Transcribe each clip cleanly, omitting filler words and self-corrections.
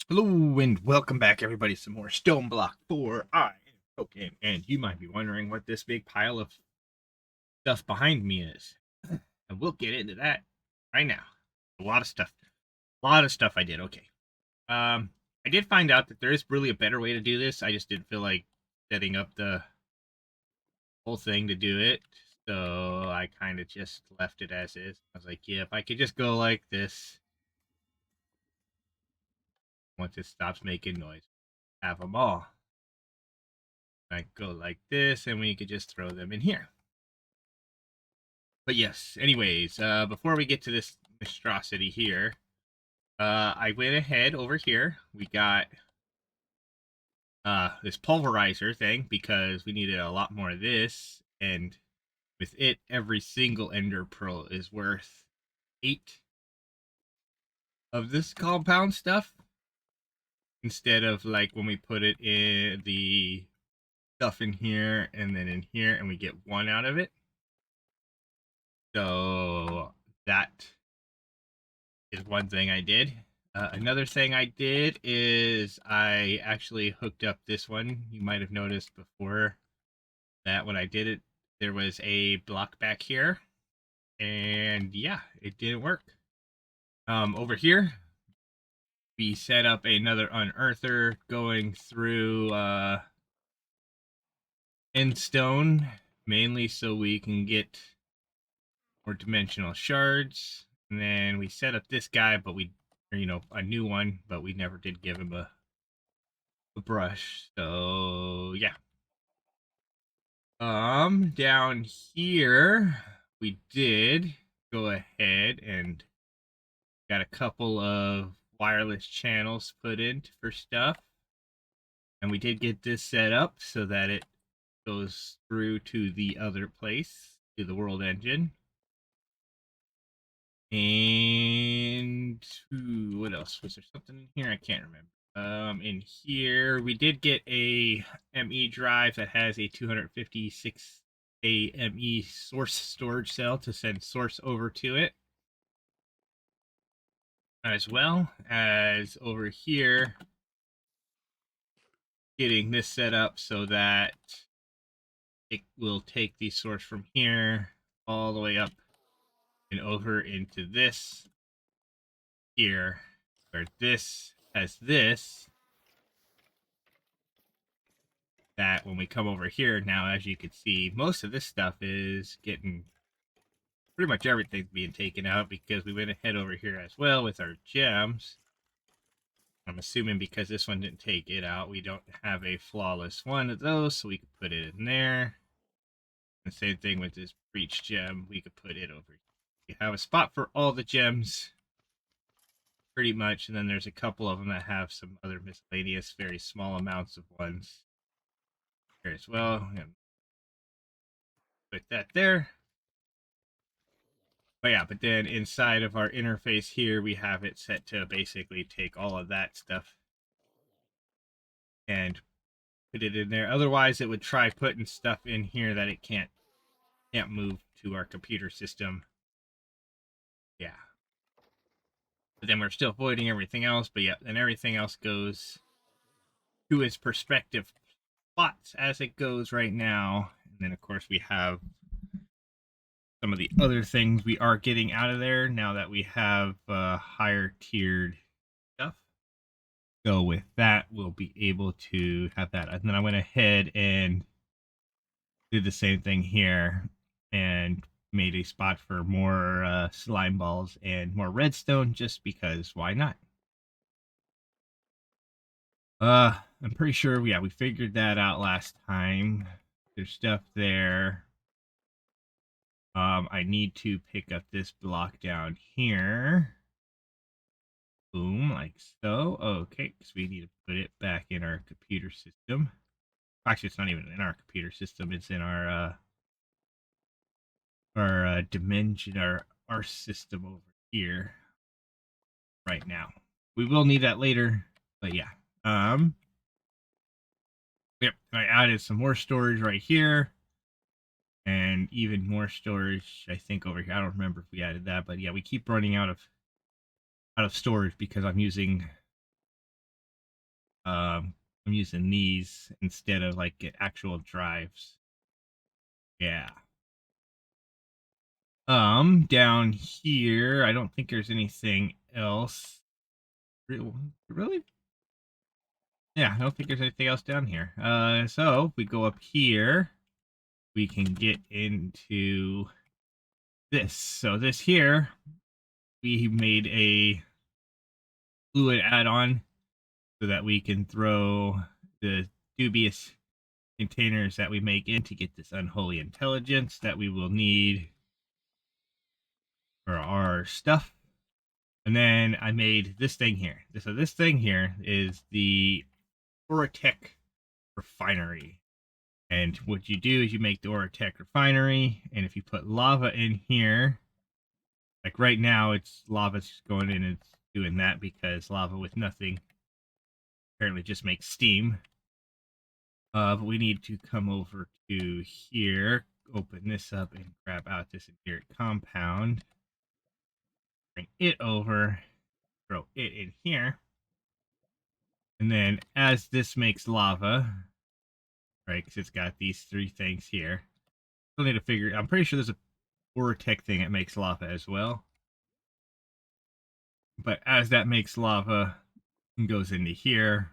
Hello and welcome back, everybody. Some more StoneBlock 4. I am Towkn, and you might be wondering what this big pile of stuff behind me is. And we'll get into that right now. A lot of stuff. A lot of stuff I did. Okay. I did find out that there is really a better way to do this. I just didn't feel like setting up the whole thing to do it. So I kind of just left it as is. I was like, yeah, if I could just go like this, once it stops making noise, have them all. I go like this, and we could just throw them in here. But yes, anyways, before we get to this monstrosity here, I went ahead over here. We got this pulverizer thing because we needed a lot more of this, and with it, every single ender pearl is worth 8 of this compound stuff instead of like when we put it in the stuff in here and then in here and we get 1 out of it. So that is one thing I did. Another thing I did is I actually hooked up this one. You might have noticed before that when I did it, there was a block back here. And yeah, it didn't work. Over here, we set up another unearther going through end stone, mainly so we can get more dimensional shards. And then we set up this guy, but a new one, but we never did give him a brush. So yeah. Down here we did go ahead and got a couple of wireless channels put in for stuff. And we did get this set up so that it goes through to the other place, to the world engine. And what else? Was there something in here? I can't remember. In here we did get a ME drive that has a 256 ME source storage cell to send source over to it, as well as over here getting this set up so that it will take the source from here all the way up and over into this here, where this has this, that when we come over here now, as you can see, most of this stuff is getting, pretty much everything's being taken out because we went ahead over here as well with our gems. I'm assuming because this one didn't take it out, we don't have a flawless one of those, so we could put it in there. The same thing with this breach gem, we could put it over here. We have a spot for all the gems, pretty much, and then there's a couple of them that have some other miscellaneous, very small amounts of ones here as well. Put that there. But yeah, but then inside of our interface here, we have it set to basically take all of that stuff and put it in there. Otherwise, it would try putting stuff in here that it can't move to our computer system. Yeah. But then we're still voiding everything else. But yeah, then everything else goes to its perspective spots as it goes right now. And then, of course, we have some of the other things we are getting out of there now that we have higher tiered stuff. So with that, we'll be able to have that. And then I went ahead and did the same thing here and made a spot for more slime balls and more redstone just because why not? I'm pretty sure, yeah, we figured that out last time. There's stuff there. I need to pick up this block down here. Boom, like so. Okay, because we need to put it back in our computer system. Actually, it's not even in our computer system. It's in our dimension, our system over here right now. We will need that later, but yeah. Yep, I added some more storage right here. And even more storage, I think, over here. I don't remember if we added that, but yeah, we keep running out of storage because I'm using I'm using these instead of like actual drives. Yeah. Down here, I don't think there's anything else. Really? Yeah, I don't think there's anything else down here. So if we go up here, we can get into this. So this here, we made a fluid add-on so that we can throw the dubious containers that we make in to get this unholy intelligence that we will need for our stuff. And then I made this thing here. So this thing here is the Oratech refinery. And what you do is you make the Oratech refinery, and if you put lava in here, like right now, it's lava's going in and it's doing that because lava with nothing apparently just makes steam. But we need to come over to here, open this up, and grab out this etheric compound. Bring it over, throw it in here. And then as this makes lava, right, because it's got these three things here, still need to figure, I'm pretty sure there's a Vortec thing that makes lava as well. But as that makes lava and goes into here,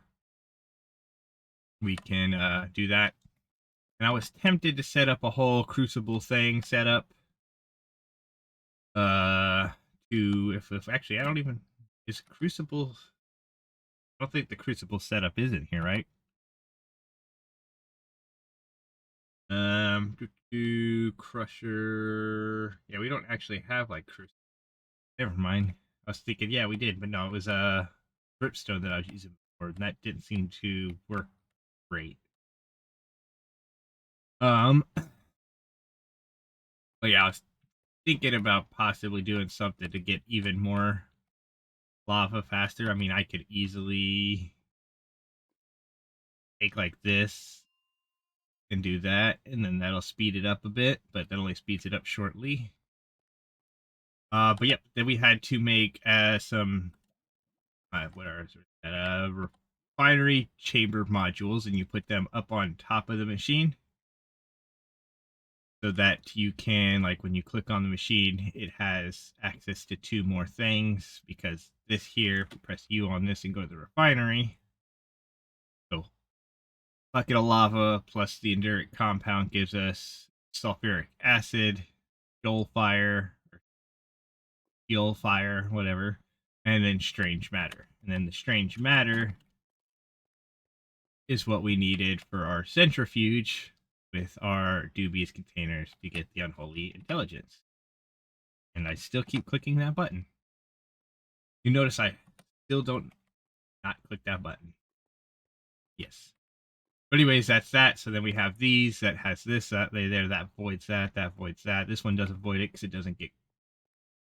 we can do that. And I was tempted to set up a whole crucible thing setup. If actually I don't even, is crucible, I don't think the crucible setup is in here, right? Crusher. Yeah, we don't actually have like crucible. Never mind. I was thinking, yeah, we did, but no, it was dripstone that I was using before, and that didn't seem to work great. But yeah, I was thinking about possibly doing something to get even more lava faster. I mean, I could easily take like this and do that, and then that'll speed it up a bit, but that only speeds it up shortly. But yep, then we had to make some what are refinery chamber modules, and you put them up on top of the machine so that you can, like, when you click on the machine, it has access to two more things, because this here, if you press U on this and go to the refinery, so bucket of lava plus the enduric compound gives us sulfuric acid, Joel fire, or fuel fire, whatever, and then strange matter. And then the strange matter is what we needed for our centrifuge with our dubious containers to get the unholy intelligence. And I still keep clicking that button. You notice I still don't not click that button. Yes. But anyways, that's that. So then we have these that has this, that voids that, that voids that. This one doesn't void it because it doesn't get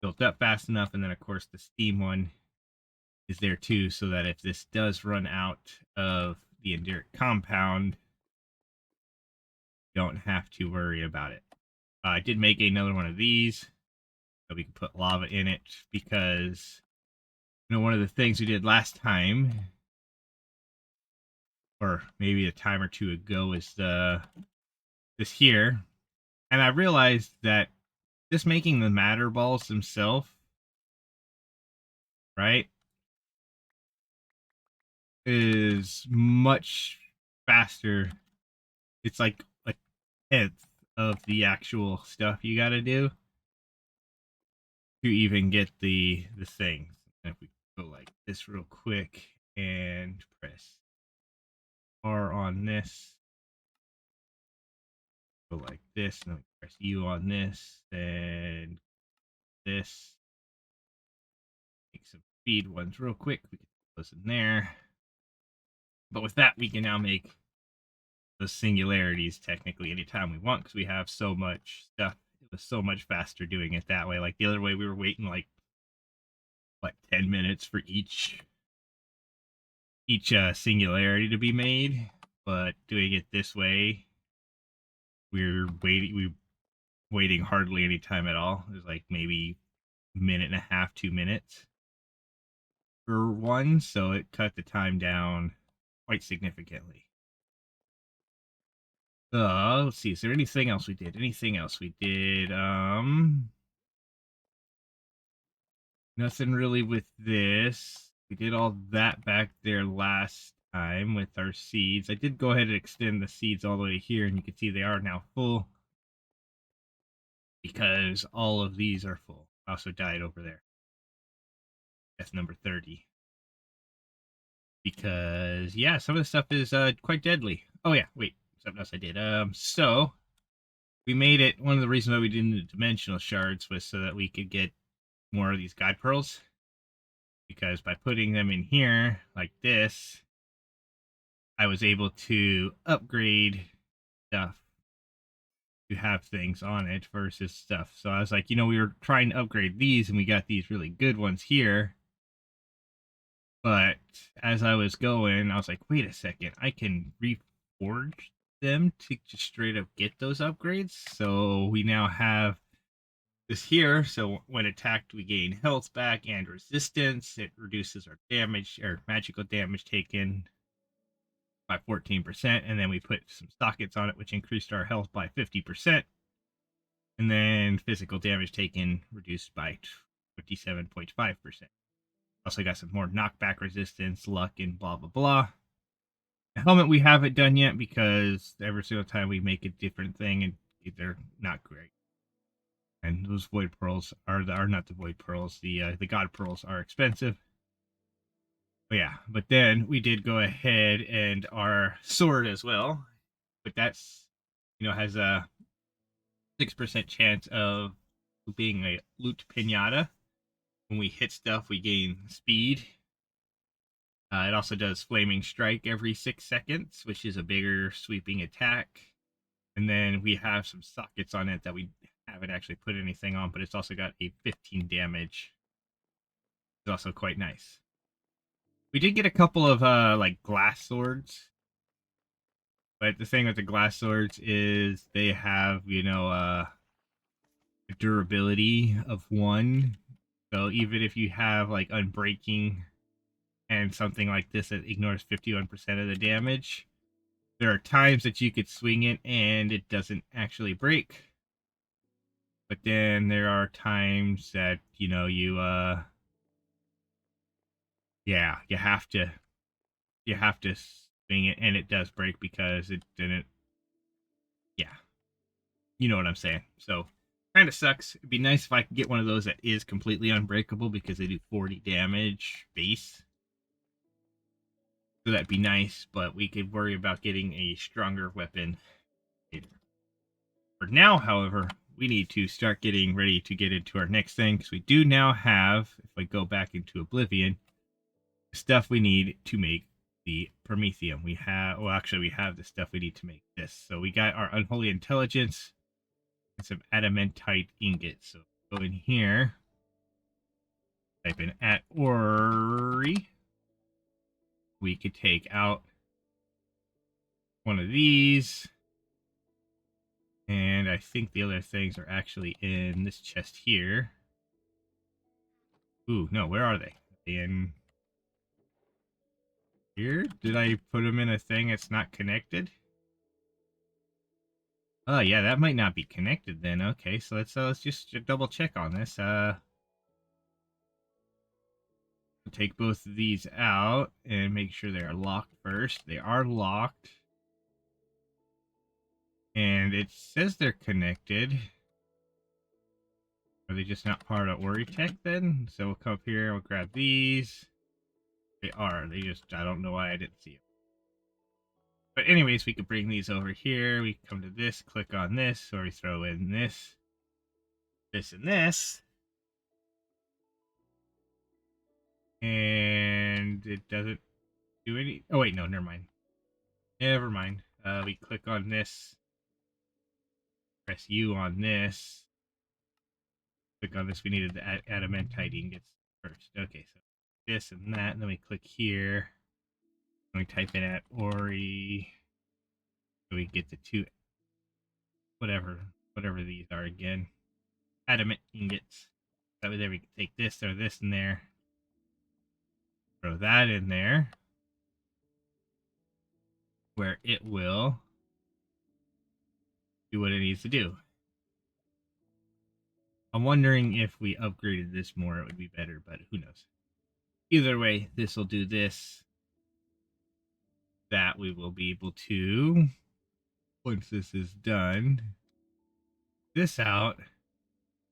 built up fast enough. And then of course the steam one is there too, so that if this does run out of the enduric compound, you don't have to worry about it. I did make another one of these so we can put lava in it, because one of the things we did last time, or maybe a time or two ago, is this here, and I realized that just making the matter balls themselves, right, is much faster. It's like a tenth of the actual stuff you got to do to even get the things. And if we go like this real quick and press R on this, go like this, and then press U on this, then this. Make some speed ones real quick. We can put those in there. But with that, we can now make those singularities technically anytime we want, because we have so much stuff. It was so much faster doing it that way. Like the other way, we were waiting like, what, 10 minutes for each singularity to be made. But doing it this way, we're waiting hardly any time at all. It was like maybe a minute and a half, 2 minutes for one, so it cut the time down quite significantly. Let's see. Is there anything else we did? Anything else we did? Nothing really with this. We did all that back there last time with our seeds. I did go ahead and extend the seeds all the way here, and you can see they are now full because all of these are full. I also died over there. That's number 30. Because, yeah, some of the stuff is quite deadly. Oh, yeah, wait. Something else I did. So we made it. One of the reasons why we did the dimensional shards was so that we could get more of these god pearls. Because by putting them in here, like this, I was able to upgrade stuff to have things on it versus stuff. So I was like, we were trying to upgrade these and we got these really good ones here. But as I was going, I was like, wait a second, I can reforge them to just straight up get those upgrades. So we now have this here. So when attacked, we gain health back and resistance. It reduces our damage or magical damage taken by 14%. And then we put some sockets on it, which increased our health by 50%. And then physical damage taken reduced by 57.5%. Also got some more knockback resistance, luck, and blah, blah, blah. The helmet we haven't done yet because every single time we make a different thing, and they're not great. And those void pearls are not the void pearls. The god pearls are expensive. But yeah, but then we did go ahead and our sword as well. But that's has a 6% chance of being a loot pinata. When we hit stuff, we gain speed. It also does Flaming Strike every 6 seconds, which is a bigger sweeping attack. And then we have some sockets on it that we haven't actually put anything on, but it's also got a 15 damage. It's also quite nice. We did get a couple of like glass swords. But the thing with the glass swords is they have, a durability of 1. So even if you have like unbreaking and something like this that ignores 51% of the damage, there are times that you could swing it and it doesn't actually break. But then there are times that, you have to swing it and it does break because it didn't. Yeah. You know what I'm saying. So kind of sucks. It'd be nice if I could get one of those that is completely unbreakable because they do 40 damage base. So that'd be nice, but we could worry about getting a stronger weapon later. For now, however, we need to start getting ready to get into our next thing because we do now have, if I go back into Oblivion, the stuff we need to make the promethium. We have the stuff we need to make this. So we got our unholy intelligence and some adamantite ingots. So go in here, type in at Ori. We could take out one of these. And I think the other things are actually in this chest here. Ooh, no, where are they? In here? Did I put them in a thing that's not connected? Oh, yeah, that might not be connected then. Okay, so let's just double check on this. Take both of these out and make sure they are locked first. They are locked. And it says they're connected. Are they just not part of Ori Tech then? So we'll come up here, we'll grab these. They are. They just, I don't know why I didn't see them. But anyways, we could bring these over here. We come to this, click on this, or we throw in this, this, and this. And it doesn't do any... Oh, wait, no, never mind. Never mind. We click on this, press U on this. Click on this. We needed the adamantite ingots first. Okay, so this and that, and then we click here. And we type in at Ori. So we get the 2, whatever these are again. Adamant ingots. That way there we can take this or this in there. Throw that in there. where it will do what it needs to do. I'm wondering if we upgraded this more, it would be better, but who knows. Either way, this will do this. That we will be able to, once this is done, this out,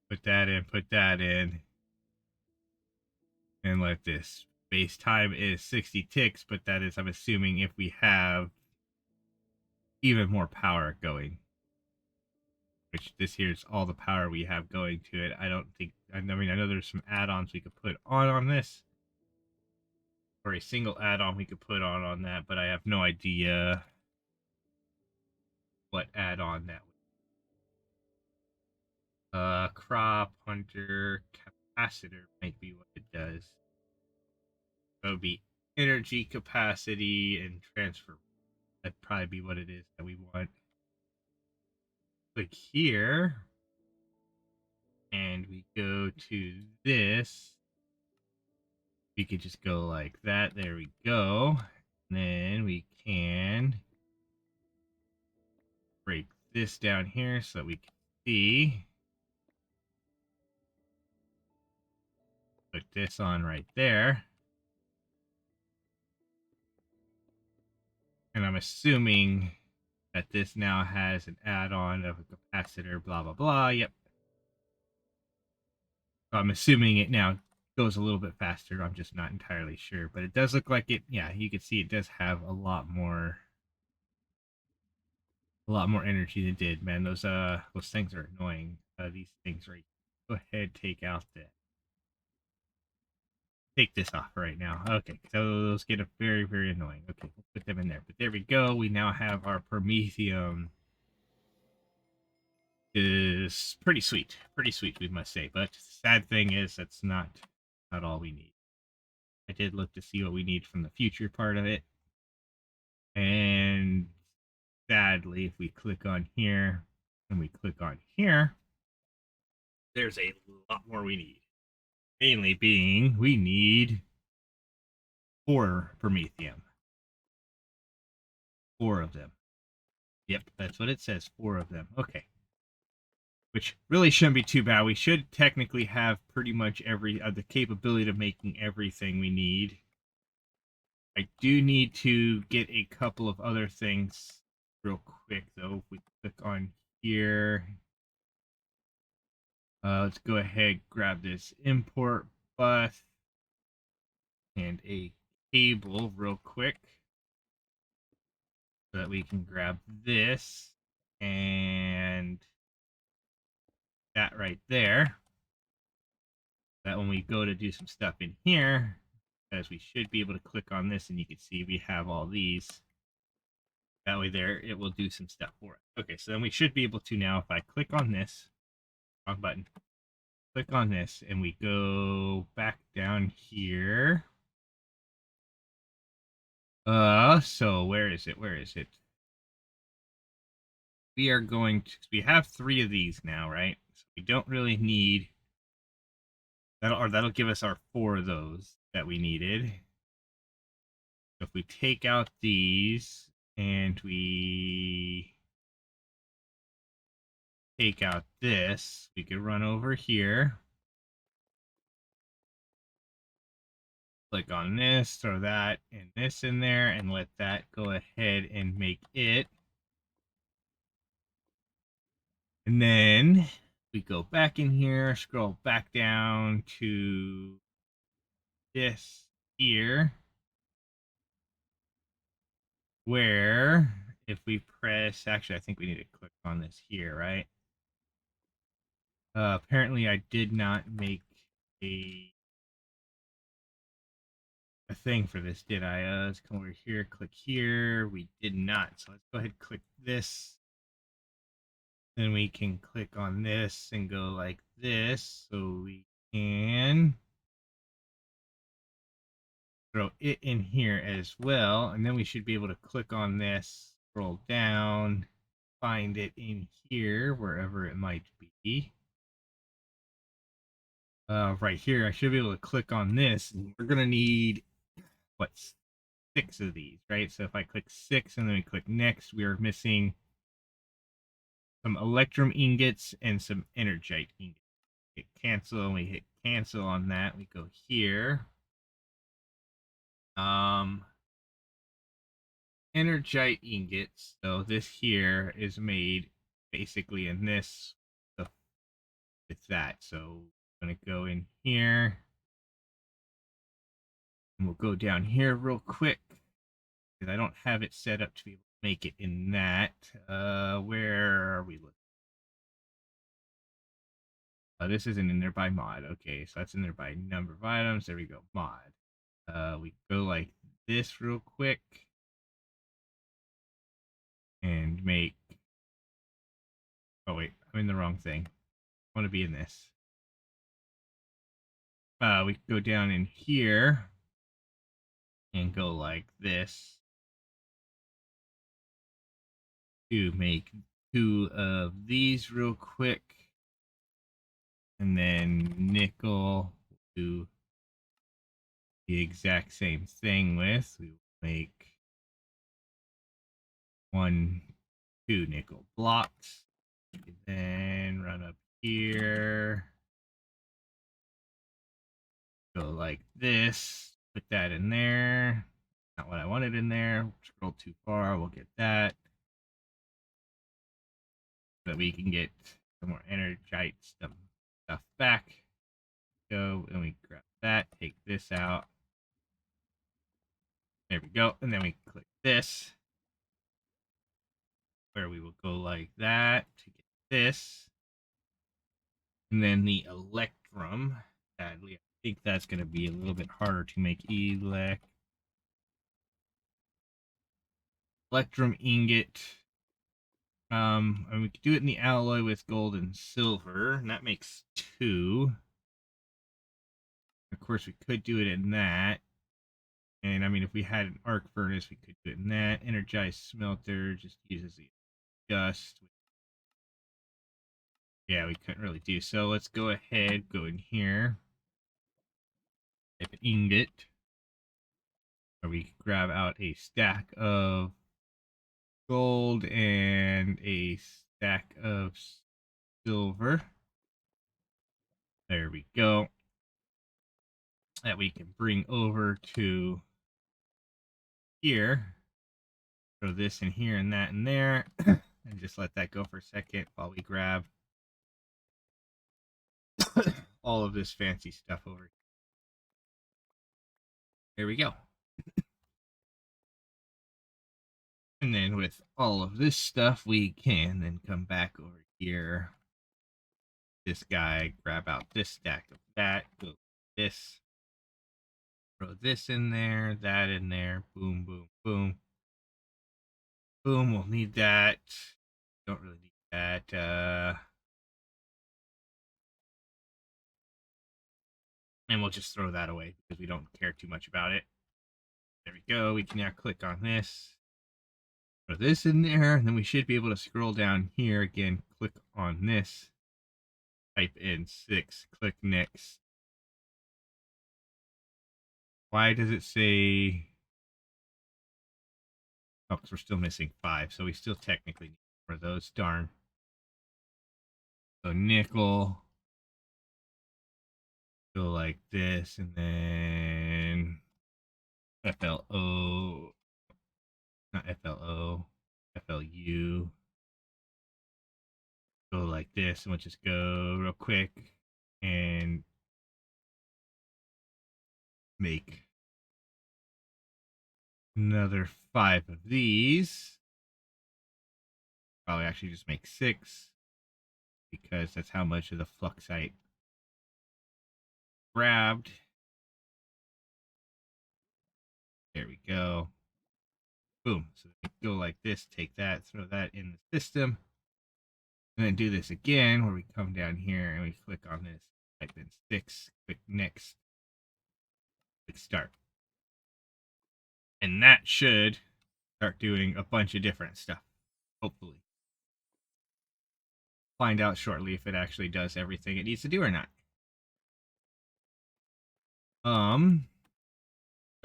put that in, and let this. Base time is 60 ticks, but that is, I'm assuming, if we have even more power going. Which this here's all the power we have going to it. I don't think, I mean, I know there's some add-ons we could put on this. Or a single add-on we could put on that, but I have no idea what add-on that would. Crop, hunter, capacitor might be what it does. That would be energy capacity and transfer. That'd probably be what it is that we want. Click here. And we go to this. We could just go like that. There we go. And then we can break this down here so that we can see. Put this on right there. And I'm assuming that this now has an add-on of a capacitor, blah, blah, blah. Yep. So I'm assuming it now goes a little bit faster. I'm just not entirely sure. But it does look like it, yeah, you can see it does have a lot more energy than it did. Man, those things are annoying. These things right. Go ahead, take out that. Take this off right now. Okay, so those get very, very annoying. Okay, we'll put them in there. But there we go. We now have our promethium. Is pretty sweet, we must say. But the sad thing is that's not all we need. I did look to see what we need from the future part of it, and sadly, if we click on here and we click on here, there's a lot more we need. Mainly being we need 4 promethium. 4 of them. Yep, that's what it says. 4 of them. Okay. Which really shouldn't be too bad. We should technically have pretty much the capability of making everything we need. I do need to get a couple of other things real quick, though. If we click on here, let's go ahead, grab this import bus and a cable real quick so that we can grab this and that right there. That when we go to do some stuff in here, as we should be able to click on this and you can see we have all these. That way there, it will do some stuff for us. Okay, so then we should be able to now, if I click on this, wrong button, click on this and we go back down here. So where is it? We are going to, we have 3 of these now, right? So we don't really need, that'll give us our 4 of those that we needed. So if we take out these and we take out this, we could run over here, click on this, throw that and this in there, and let that go ahead and make it. And then we go back in here, scroll back down to this here, where if we press, actually, I think we need to click on this here, right? Apparently I did not make a thing for this, did I? Let's come over here, click here. We did not. So let's go ahead and click this. Then we can click on this and go like this. So we can throw it in here as well. And then we should be able to click on this, scroll down, find it in here, wherever it might be. Right here, I should be able to click on this. We're going to need, what, 6 of these, right? So if I click 6 and then we click next, we are missing some electrum ingots and some energite ingots. Hit cancel, and we hit cancel on that. We go here. Energite ingots. So this here is made basically in this with that. So I'm gonna go in here. And we'll go down here real quick. Because I don't have it set up to be able to make it in that. Where are we looking? This isn't in there by mod. Okay, so that's in there by number of items. There we go, mod. We go like this real quick. And make... Oh, wait, I'm in the wrong thing. I want to be in this. We go down in here. And go like this. To make 2 of these real quick. And then nickel do the exact same thing with. We will make 1, 2 nickel blocks. And then run up here. Go like this. Put that in there. Not what I wanted in there. Scroll too far. We'll get that. So that we can get some more energite stuff back. Go and we grab that. Take this out. There we go. And then we click this. Where we will go like that to get this. And then the electrum. Sadly, I think that's going to be a little bit harder to make. Electrum ingot. And we could do it in the alloy with gold and silver. And that makes 2. Of course, we could do it in that. And I mean, if we had an arc furnace, we could do it in that. Energized smelter just uses the dust. Yeah, we couldn't really do so. Let's go ahead, go in here. Type an ingot. Or we grab out a stack of gold and a stack of silver. There we go. That we can bring over to here. Throw this in here and that in there. And just let that go for a second while we grab all of this fancy stuff over here. There we go. And then with all of this stuff, we can then come back over here. This guy, grab out this stack of that, go this, throw this in there, that in there, boom, boom, boom. Boom, we'll need that. Don't really need that. And we'll just throw that away because we don't care too much about it. There we go. We can now click on this. Put this in there, and then we should be able to scroll down here again. Click on this. Type in 6. Click next. Why does it say... Oh, because we're still missing 5, so we still technically need more of those. Darn. So nickel. Go like this, and then FLO. Not FLO. FLU. Go like this, and we'll just go real quick and make another 5 of these. Probably actually just make 6 because that's how much of the fluxite grabbed. There we go. Boom. So we go like this, take that, throw that in the system, and then do this again where we come down here and we click on this, type in 6, click next, click start. And that should start doing a bunch of different stuff, hopefully. Find out shortly if it actually does everything it needs to do or not.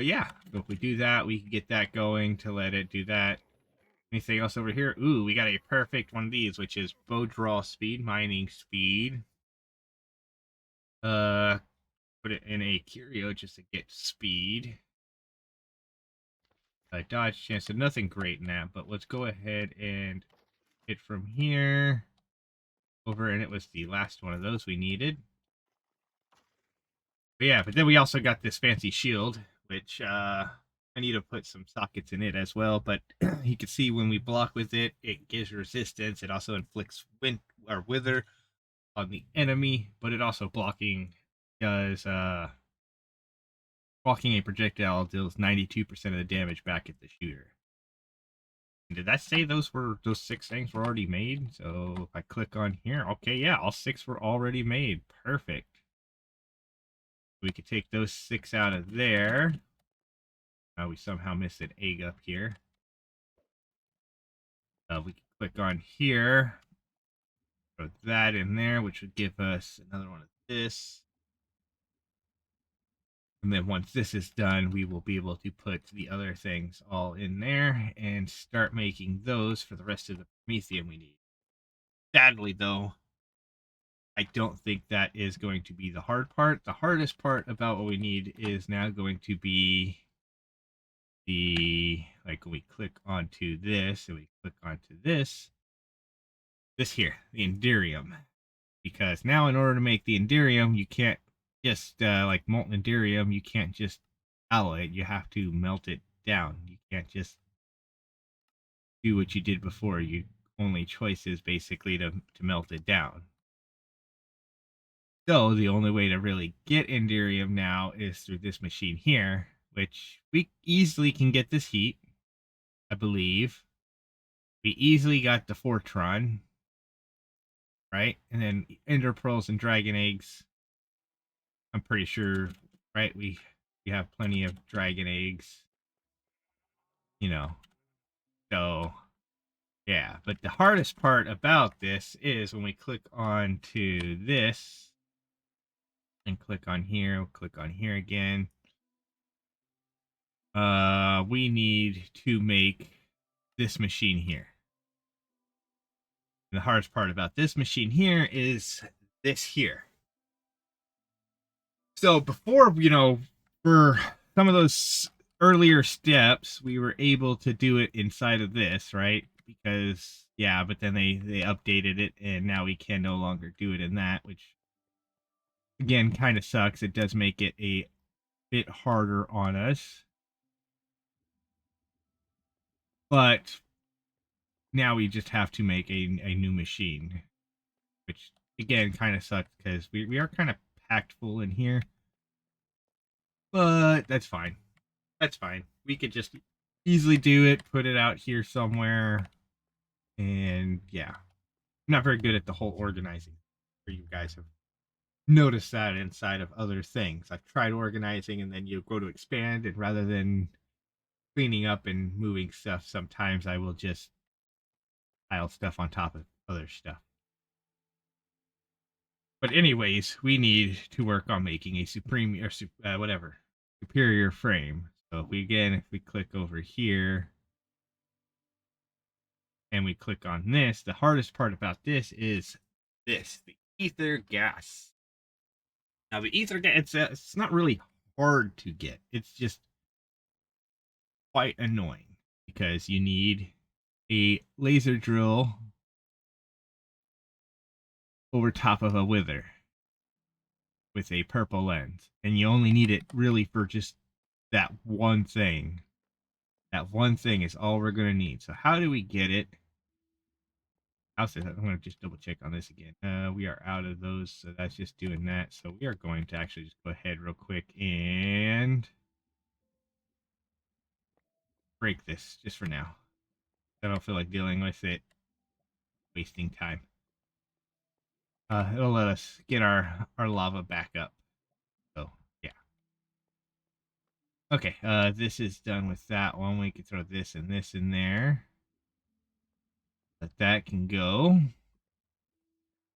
But yeah, so if we do that, we can get that going to let it do that. Anything else over here? Ooh, we got a perfect one of these, which is bow draw speed, mining speed. Put it in a curio just to get speed. Dodge chance, so nothing great in that, but let's go ahead and hit from here over, and it was the last one of those we needed. But yeah, but then we also got this fancy shield, which I need to put some sockets in it as well. But you can see when we block with it, it gives resistance. It also inflicts wind or wither on the enemy, but it also does blocking a projectile deals 92% of the damage back at the shooter. And did that say those 6 things were already made? So if I click on here, okay, yeah, all 6 were already made. Perfect. We could take those 6 out of there. We somehow missed an egg up here. We can click on here, put that in there, which would give us another one of this. And then once this is done, we will be able to put the other things all in there and start making those for the rest of the promethium we need. Sadly, though, I don't think that is going to be the hard part. The hardest part about what we need is now going to be like when we click onto this and we click onto this here, the Enderium. Because now in order to make the Enderium, you can't just, like molten Enderium, you can't just alloy it. You have to melt it down. You can't just do what you did before. Your only choice is basically to melt it down. So the only way to really get Enderium now is through this machine here, which we easily can get this heat, I believe. We easily got the Fortron, right? And then Ender Pearls and Dragon Eggs. I'm pretty sure, right? We have plenty of Dragon Eggs, you know. So yeah, but the hardest part about this is when we click on to this and click on here again. We need to make this machine here. And the hardest part about this machine here is this here. So before, for some of those earlier steps, we were able to do it inside of this, right? Because, yeah, but then they updated it, and now we can no longer do it in that, which, again, kind of sucks. It does make it a bit harder on us. But now we just have to make a new machine, which, again, kind of sucks because we are kind of packed full in here. But that's fine. That's fine. We could just easily do it, put it out here somewhere. And yeah, I'm not very good at the whole organizing. For you guys have noticed that inside of other things. I've tried organizing and then you go to expand, and rather than cleaning up and moving stuff, sometimes I will just pile stuff on top of other stuff. But anyways, we need to work on making a superior frame. So if we click over here and we click on this, the hardest part about this is the ether gas. Now the ether gas, it's not really hard to get. It's just quite annoying because you need a laser drill over top of a wither with a purple lens, and you only need it really for just that one thing. That one thing is all we're going to need. So how do we get it? I'm going to just double check on this again. We are out of those, so that's just doing that. So we are going to actually just go ahead real quick and break this just for now. I don't feel like dealing with it, wasting time. It'll let us get our lava back up. So yeah. Okay, this is done with that one. We can throw this and this in there. That can go.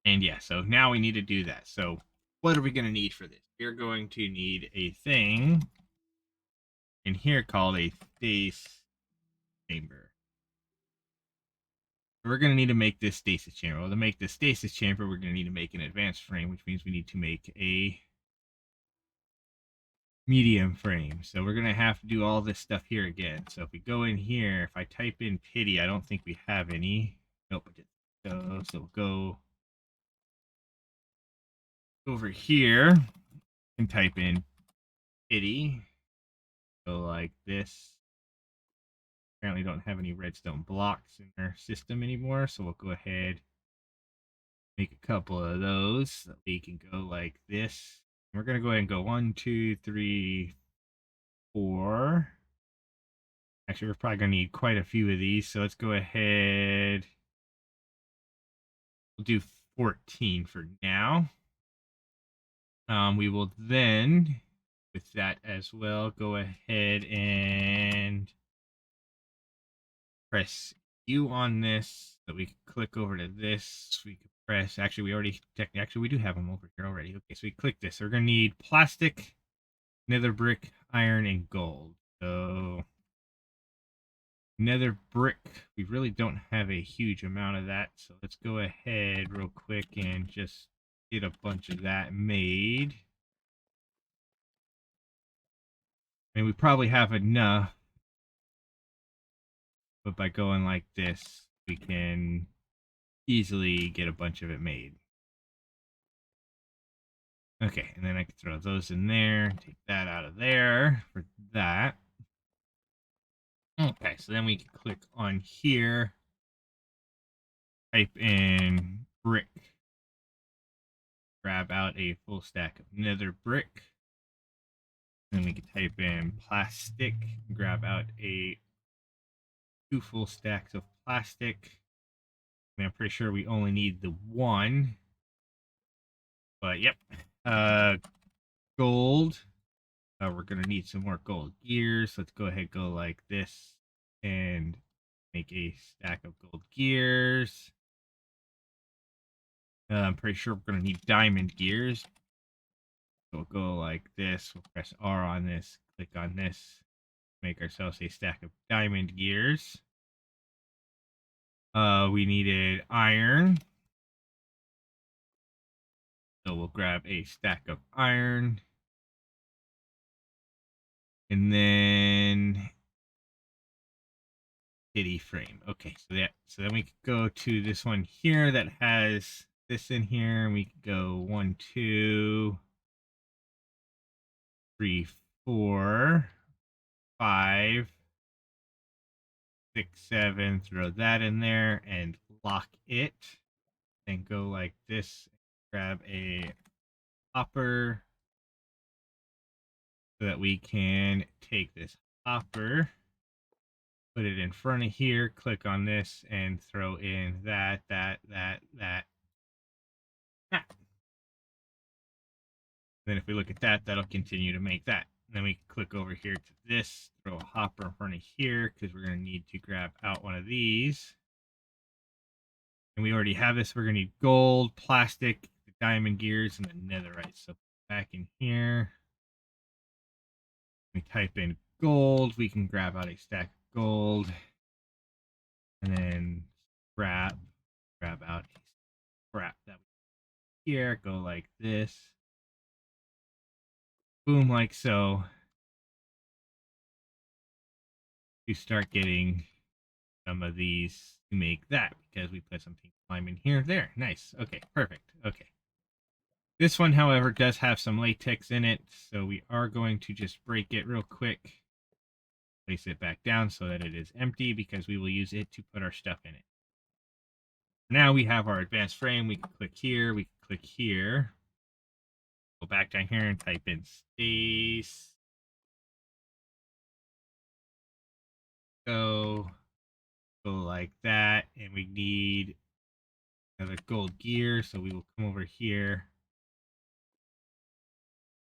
And yeah, so now we need to do that. So what are we going to need for this? We're going to need a thing. in here called a stasis chamber. We're going to need to make this stasis chamber. Well, to make the stasis chamber, we're going to need to make an advanced frame, which means we need to make a medium frame. So we're going to have to do all this stuff here again. So if we go in here, if I type in pity, I don't think we have any. Nope, it didn't go. So we'll go over here and type in pity. Go like this. Apparently don't have any redstone blocks in our system anymore, so we'll go ahead, make a couple of those so that we can go like this. We're going to go ahead and go 1, 2, 3, 4. Actually, we're probably going to need quite a few of these, so let's go ahead. We'll do 14 for now. We will then, with that as well, go ahead and press U on this, so we can click over to this. We can press, actually, we do have them over here already. Okay, so we click this. So we're going to need plastic, nether brick, iron, and gold. So nether brick, we really don't have a huge amount of that. So let's go ahead real quick and just get a bunch of that made. I mean, we probably have enough, but by going like this, we can easily get a bunch of it made. Okay, and then I can throw those in there, take that out of there for that. Okay, so then we can click on here, type in brick, grab out a full stack of nether brick. Then we can type in plastic, grab out a 2 full stacks of plastic. I mean, I'm pretty sure we only need the 1. But yep. Gold. We're going to need some more gold gears. Let's go ahead and go like this and make a stack of gold gears. I'm pretty sure we're going to need diamond gears. So we'll go like this. We'll press R on this, click on this, make ourselves a stack of diamond gears. We needed iron. So we'll grab a stack of iron. And then kitty frame. Okay, so then we could go to this one here that has this in here, and we could go 1, 2, 3, 4, 5, 6, 7. Throw that in there and lock it. Then go like this. Grab a hopper so that we can take this hopper, put it in front of here, click on this, and throw in that. Then if we look at that, that'll continue to make that. And then we click over here to this, throw a hopper in front of here, because we're going to need to grab out one of these. And we already have this. We're going to need gold, plastic, the diamond gears, and the netherite. So back in here, we type in gold. We can grab out a stack of gold. And then grab out a scrap that we here. Go like this. Boom, like so. You start getting some of these to make that, because we put something slime in here. There, nice. Okay, perfect. Okay. This one, however, does have some latex in it, so we are going to just break it real quick. Place it back down so that it is empty, because we will use it to put our stuff in it. Now we have our advanced frame. We can click here. We can click here. Go back down here and type in space. Go like that, and we need another gold gear, so we will come over here,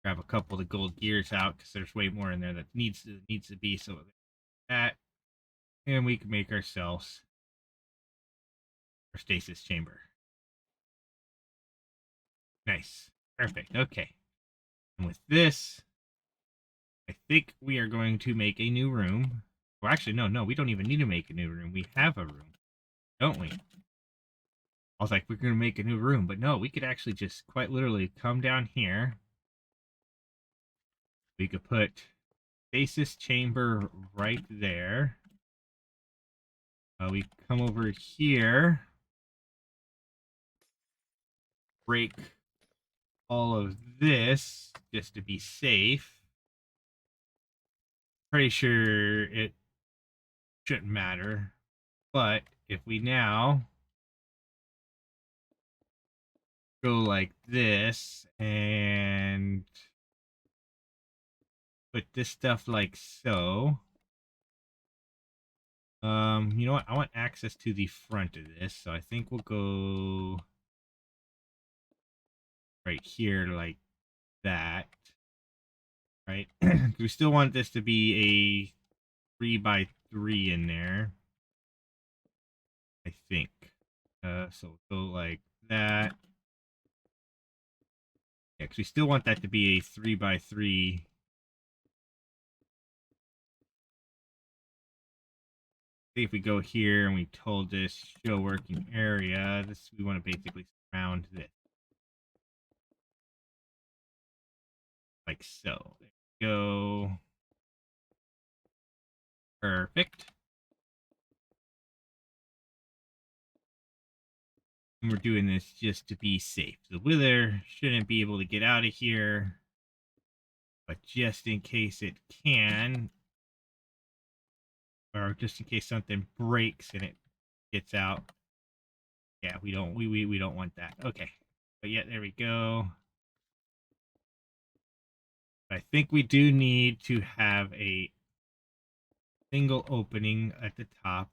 grab a couple of the gold gears out, because there's way more in there that needs to be, so that, and we can make ourselves our stasis chamber. Nice. Perfect. Okay. And with this, I think we are going to make a new room. Well, actually, no, we don't even need to make a new room. We have a room, don't we? I was like, we're going to make a new room, but no, we could actually just quite literally come down here. We could put stasis chamber right there. We come over here, break all of this just to be safe. Pretty sure it shouldn't matter, but if we now go like this and put this stuff like so. You know what? I want access to the front of this, so I think we'll go right here like that. Right? We still want this to be a 3x3 in there. I think. So go like that. Yeah, because we still want that to be a 3x3. See if we go here and we told this show working area, this we want to basically surround this. Like so. There we go. Perfect. And we're doing this just to be safe. The wither shouldn't be able to get out of here. But just in case it can, or just in case something breaks and it gets out. Yeah, we don't want that. Okay. But yeah, there we go. I think we do need to have a single opening at the top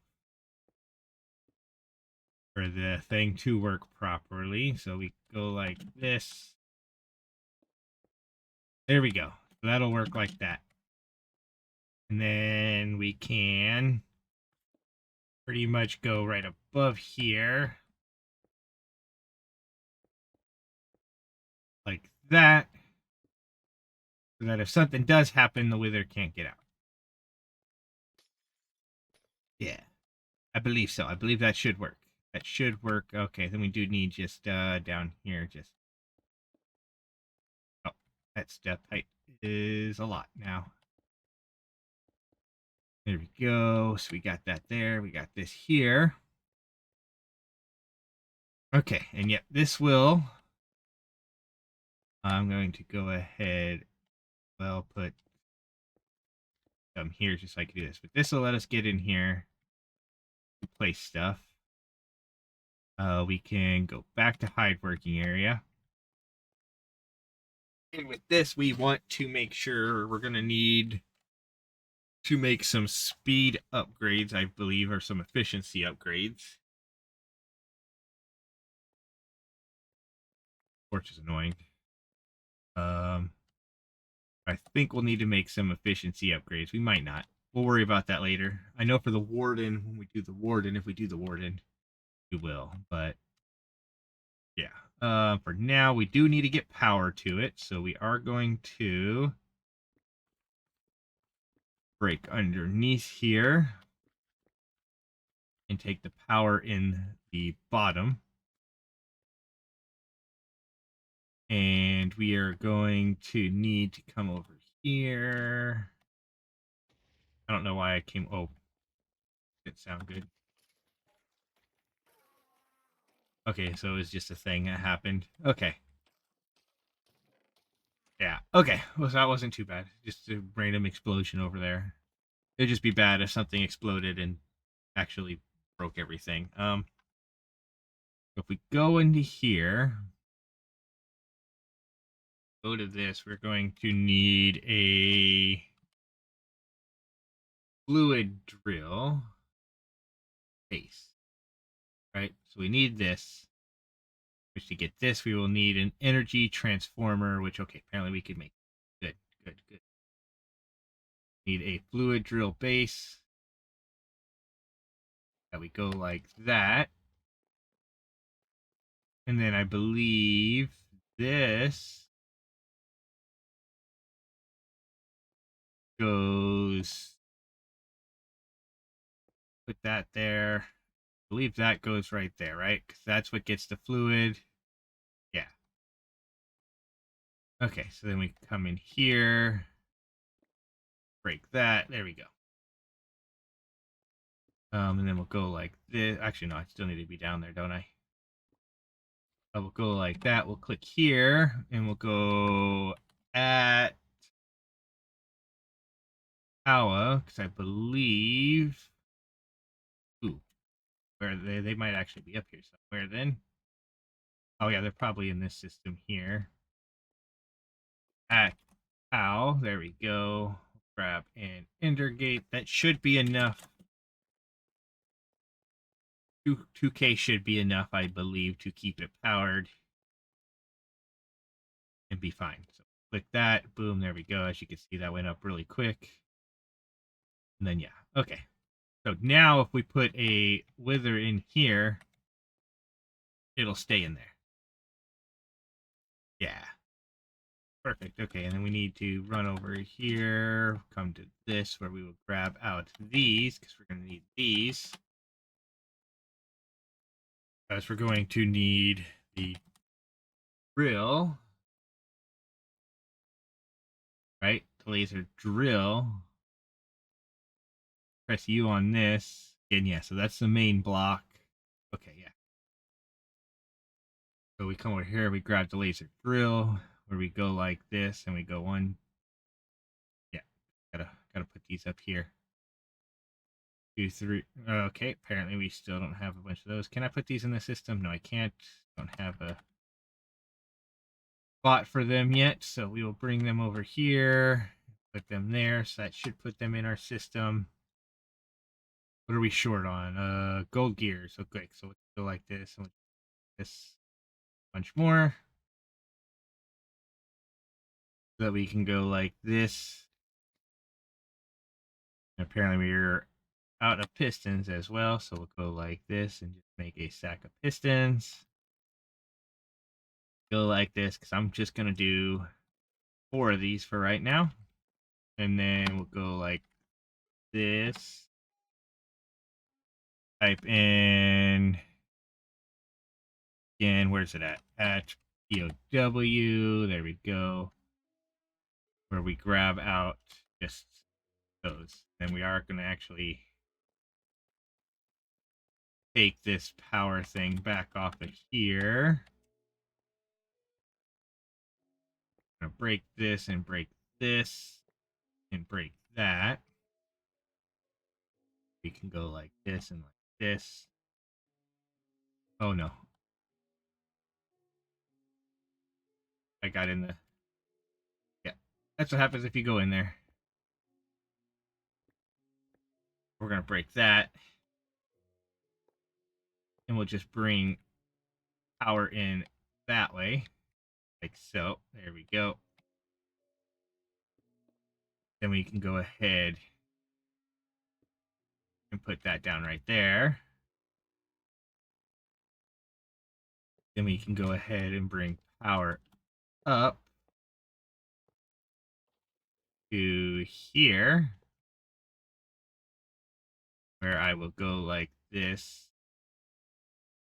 for the thing to work properly. So we go like this. There we go. So that'll work like that. And then we can pretty much go right above here. Like that. So that if something does happen, the wither can't get out. Yeah. I believe so. I believe that should work. That should work. Okay, then we do need just down here just oh, that step height is a lot now. There we go. So we got that there. We got this here. Okay, and yet this will I'm going to go ahead put some here just so I can do this. But this will let us get in here to place stuff. We can go back to hide working area. And with this, we want to make sure we're going to need to make some speed upgrades, I believe, or some efficiency upgrades. Which is annoying. I think we'll need to make some efficiency upgrades. We might not. We'll worry about that later. I know for the warden, when we do the warden, if we do the warden, we will. But yeah. For now, we do need to get power to it, so we are going to break underneath here and take the power in the bottom. And we are going to need to come over here. I don't know why I came. Oh, didn't sound good. Okay, so it was just a thing that happened. Okay. Yeah. Okay. Well, that wasn't too bad. Just a random explosion over there. It'd just be bad if something exploded and actually broke everything. If we go into here, go to this, we're going to need a fluid drill base. Right? So we need this. Which to get this, we will need an energy transformer, which, okay, apparently we could make. Good, good, good. Need a fluid drill base. That we go like that. And then I believe this goes, put that there. I believe that goes right there, right? Because that's what gets the fluid. Yeah. Okay, so then we come in here, break that. There we go. And then we'll go like this. Actually, no, I still need to be down there, don't I? We'll go like that. We'll click here, and we'll go at Awa, because I believe. Ooh, where they might actually be up here somewhere then. Oh yeah, they're probably in this system here. At Ow, there we go. Grab an ender gate. That should be enough. 2K should be enough, I believe, to keep it powered and be fine. So click that. Boom, there we go. As you can see, that went up really quick. And then, yeah. Okay. So now if we put a wither in here, it'll stay in there. Yeah. Perfect. Okay, and then we need to run over here, come to this, where we will grab out these, because we're going to need these. As we're going to need the drill, right? The laser drill. Press U on this. And yeah, so that's the main block. Okay, yeah. So we come over here, we grab the laser drill, where we go like this, and we go one. Yeah, gotta put these up here. 2, 3. Okay, apparently we still don't have a bunch of those. Can I put these in the system? No, I can't. Don't have a spot for them yet, so we will bring them over here, put them there. So that should put them in our system. What are we short on? Gold gears. Okay, so let's go like this, and this bunch more. So that we can go like this. And apparently we're out of pistons as well, so we'll go like this and just make a sack of pistons. Go like this, because I'm just going to do 4 of these for right now. And then we'll go like this. Type in, again, where's it at? At POW, there we go. Where we grab out just those. And we are going to actually take this power thing back off of here. I'm going to break this and break this and break that. We can go like this and like this. Oh no. I got in the... Yeah. That's what happens if you go in there. We're going to break that. And we'll just bring power in that way. Like so. There we go. Then we can go ahead and put that down right there. Then we can go ahead and bring power up to here, where I will go like this.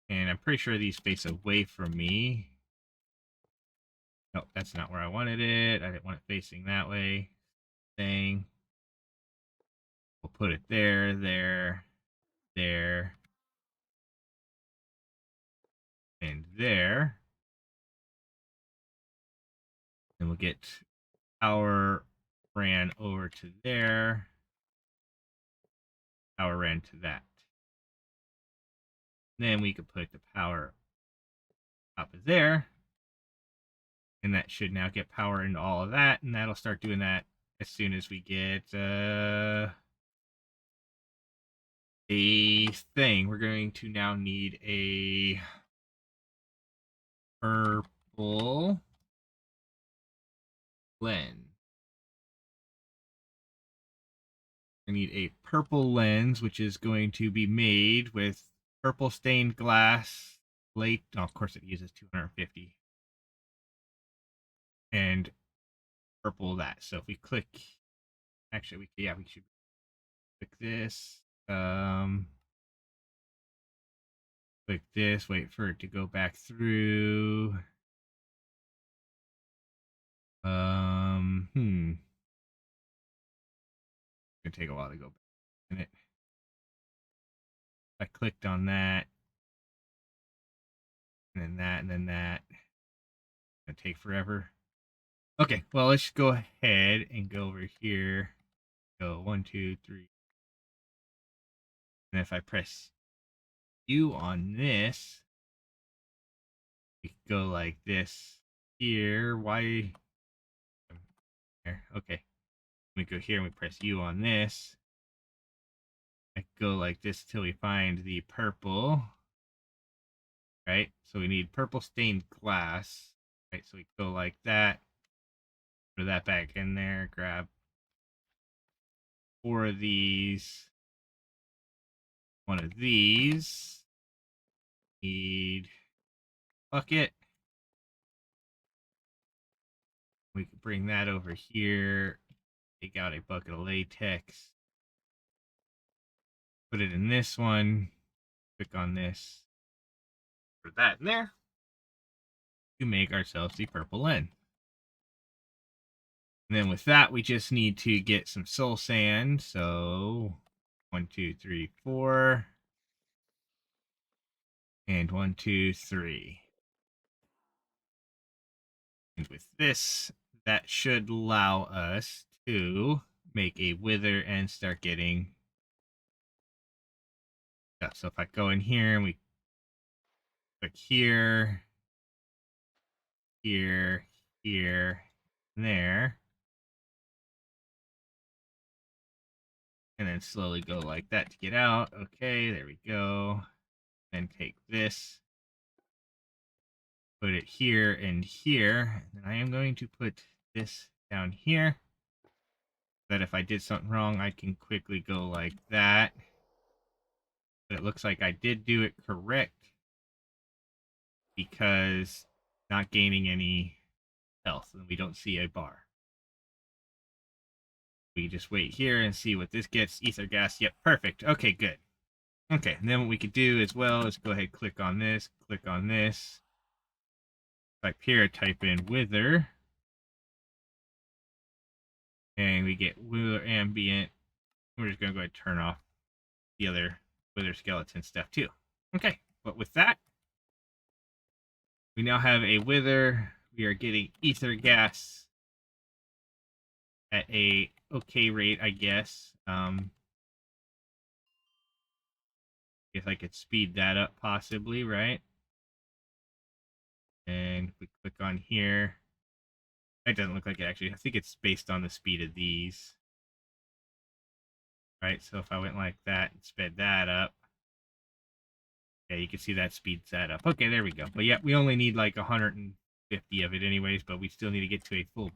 And I'm pretty sure these face away from me. No, that's not where I wanted it. I didn't want it facing that way. Thing. We'll put it there, there, there, and there. And we'll get power ran over to there. Power ran to that. And then we could put the power up of there. And that should now get power into all of that. And that'll start doing that as soon as we get a thing. We're going to now need a purple lens. I need a purple lens, which is going to be made with purple stained glass plate. Oh, of course, it uses 250. And purple that. So if we click Actually, we should click this. Click this, wait for it to go back through. It's gonna take a while to go back in it. I clicked on that, and then that, and then that. It's gonna take forever. Okay, well, let's go ahead and go over here. Go 1, 2, 3. And if I press U on this, we could go like this here. Why? There. Okay. We go here and we press U on this. I go like this till we find the purple. Right? So we need purple stained glass. Right? So we go like that. Put that back in there. Grab 4 of these. 1 of these. Need bucket. We can bring that over here. Take out a bucket of latex. Put it in this one. Click on this. Put that in there. To make ourselves the purple lens. And then with that, we just need to get some soul sand. So 1, 2, 3, 4. And 1, 2, 3. And with this, that should allow us to make a wither and start getting stuff. So if I go in here and we click here, here, here, and there, and then slowly go like that to get out. Okay, there we go. Then take this, put it here and here. And I am going to put this down here. That if I did something wrong, I can quickly go like that. But it looks like I did do it correct because not gaining any health and we don't see a bar. We just wait here and see what this gets. Ether gas. Yep, perfect. Okay, good. Okay, and then what we could do as well is go ahead, click on this, type here, type in wither, and we get wither ambient. We're just gonna go ahead and turn off the other wither skeleton stuff too. Okay, but with that, we now have a wither. We are getting ether gas at a okay rate, I guess. If I could speed that up possibly, right? And if we click on here, that doesn't look like it actually. I think it's based on the speed of these. Right, so if I went like that and sped that up, yeah, you can see that speeds that up. Okay, there we go. But yeah, we only need like 150 of it anyways, but we still need to get to a full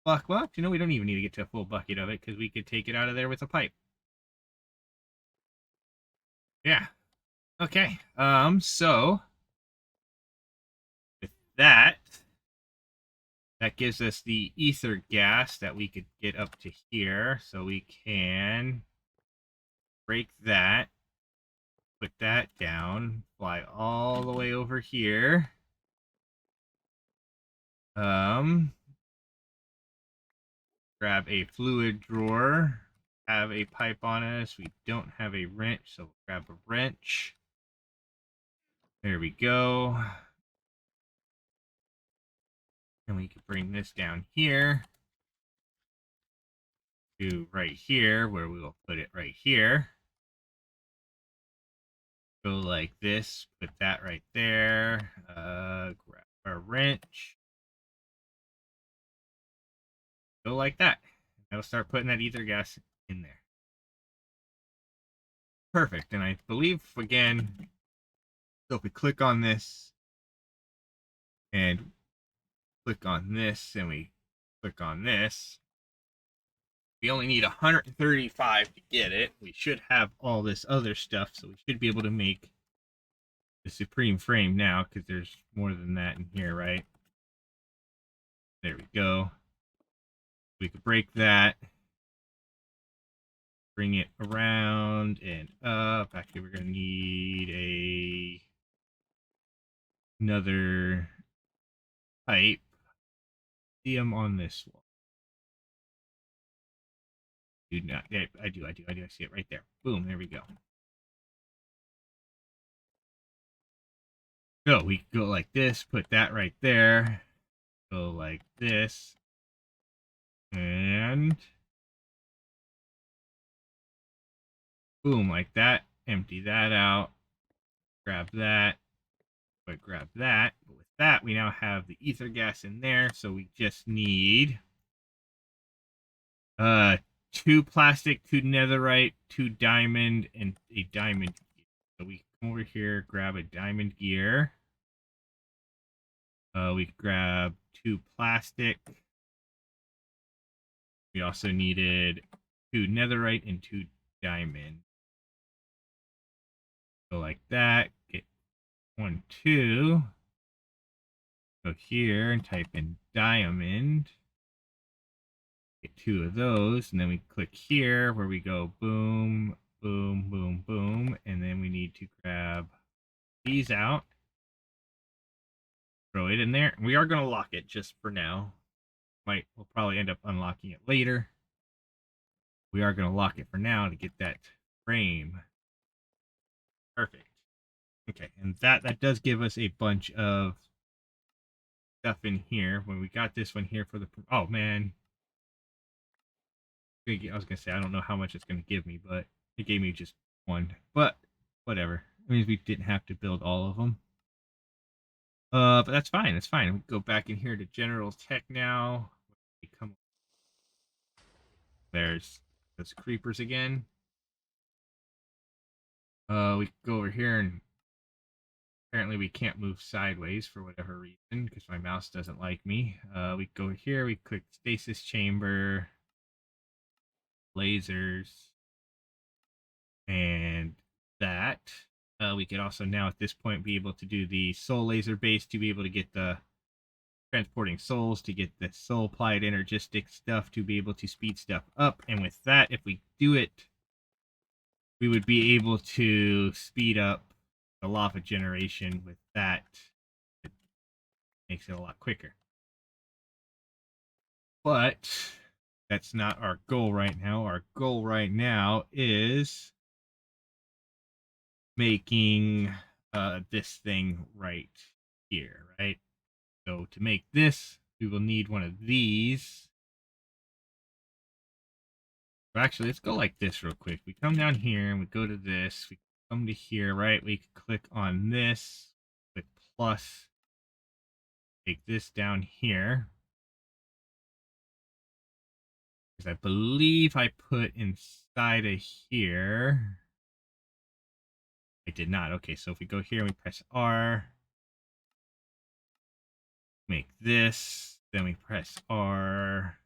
bucket. Well, you know, we don't even need to get to a full bucket of it because we could take it out of there with a pipe. Yeah. Okay. So with that, that gives us the ether gas that we could get up to here. So we can break that, put that down, fly all the way over here. Grab a fluid drawer, have a pipe on us. We don't have a wrench, so we'll grab a wrench. There we go. And we can bring this down here to right here, where we will put it right here. Go like this, put that right there. Grab our wrench. Go like that. That'll start putting that ether gas in there. Perfect. And I believe, again, so if we click on this and click on this and we click on this, we only need 135 to get it. We should have all this other stuff, so we should be able to make the supreme frame now because there's more than that in here, right? There we go. We could break that. bring it around and up. Actually, we're going to need another pipe. See them on this one. Do not. Yeah, I do. I see it right there. Boom. There we go. So we go like this. Put that right there. Go like this. And boom, like that. Empty that out. Grab that. But grab that. But with that, we now have the ether gas in there. So we just need uh 2 plastic, 2 netherite, 2 diamond, and a diamond gear. So we come over here, grab a diamond gear. We grab 2 plastic. We also needed 2 netherite and 2 diamond. So like that. Get 1, 2. Go here and type in diamond. Get 2 of those, and then we click here where we go boom, boom, boom, boom, and then we need to grab these out. Throw it in there. We are going to lock it just for now. We'll probably end up unlocking it later. We are going to lock it for now to get that frame. Perfect. Okay, and that does give us a bunch of stuff in here. When we got this one here for the... Oh, man. I was going to say, I don't know how much it's going to give me, but it gave me just 1. But whatever. It means we didn't have to build all of them. But that's fine. That's fine. We go back in here to General Tech now. There's those creepers again. We go over here, and apparently we can't move sideways for whatever reason because my mouse doesn't like me. We go here, we click stasis chamber, lasers, and that. We could also now at this point be able to do the soul laser base to be able to get the transporting souls, to get the soul applied energistic stuff, to be able to speed stuff up. And with that, if we do it, we would be able to speed up the lava generation with that. It makes it a lot quicker. But that's not our goal right now. Our goal right now is making this thing right here, right? So to make this, we will need one of these. Actually, let's go like this real quick. We come down here and we go to this. We come to here, right? We click on this, click plus, take this down here. Because I believe I put inside of here. I did not. Okay, so if we go here and we press R, make this, then we press R,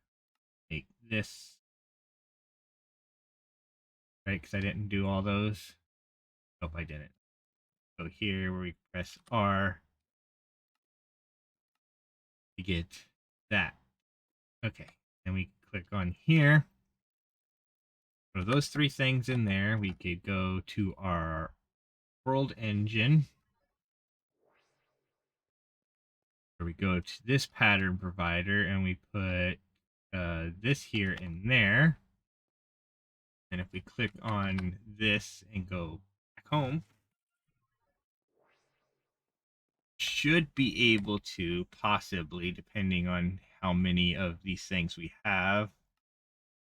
make this. Right, because I didn't do all those. Nope, I didn't. So here where we press R, we get that. Okay, then we click on here. So those 3 things in there, we could go to our world engine. Where we go to this pattern provider and we put this here in there. And if we click on this and go back home, should be able to possibly, depending on how many of these things we have,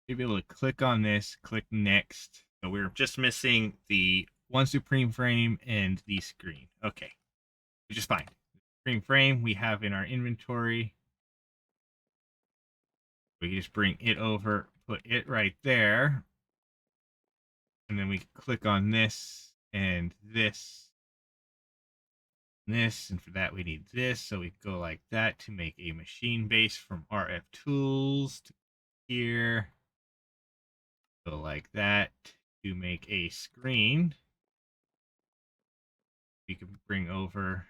be able to click on this, click next. So we're just missing the 1 supreme frame and the screen. Okay, which is fine. The supreme frame we have in our inventory. We can just bring it over, put it right there. And then we click on this and this and this. And for that, we need this. So we go like that to make a machine base from RF tools to here. Go like that to make a screen. We can bring over.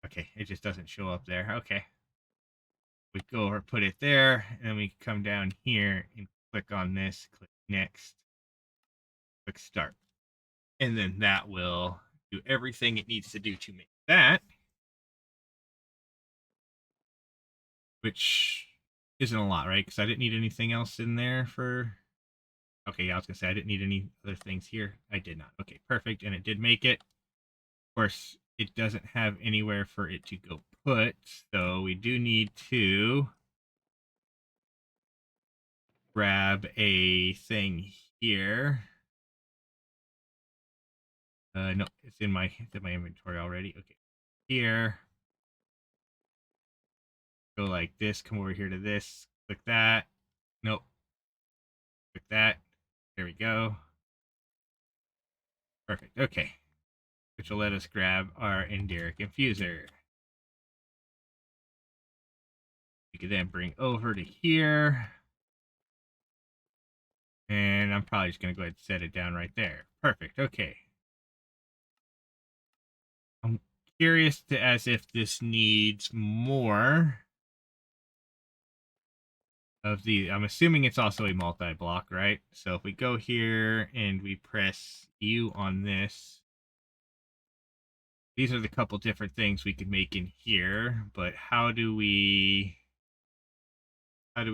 Okay, it just doesn't show up there. Okay. We go over, put it there, and then we come down here and click on this, click next, click start. And then that will do everything it needs to do to make that, which isn't a lot, right? Because I didn't need anything else in there for... Okay, yeah, I was going to say I didn't need any other things here. I did not. Okay, perfect. And it did make it. Of course, it doesn't have anywhere for it to go put, so we do need to grab a thing here. No, it's in my inventory already. Okay, here. Go like this. Come over here to this. Click that. Nope. Click that. There we go. Perfect. Okay. Which will let us grab our Enderic Infuser. We can then bring over to here. And I'm probably just going to go ahead and set it down right there. Perfect. Okay. I'm curious to as if this needs more of the... I'm assuming it's also a multi-block, right? So if we go here and we press U on this, these are the couple different things we could make in here, but how do we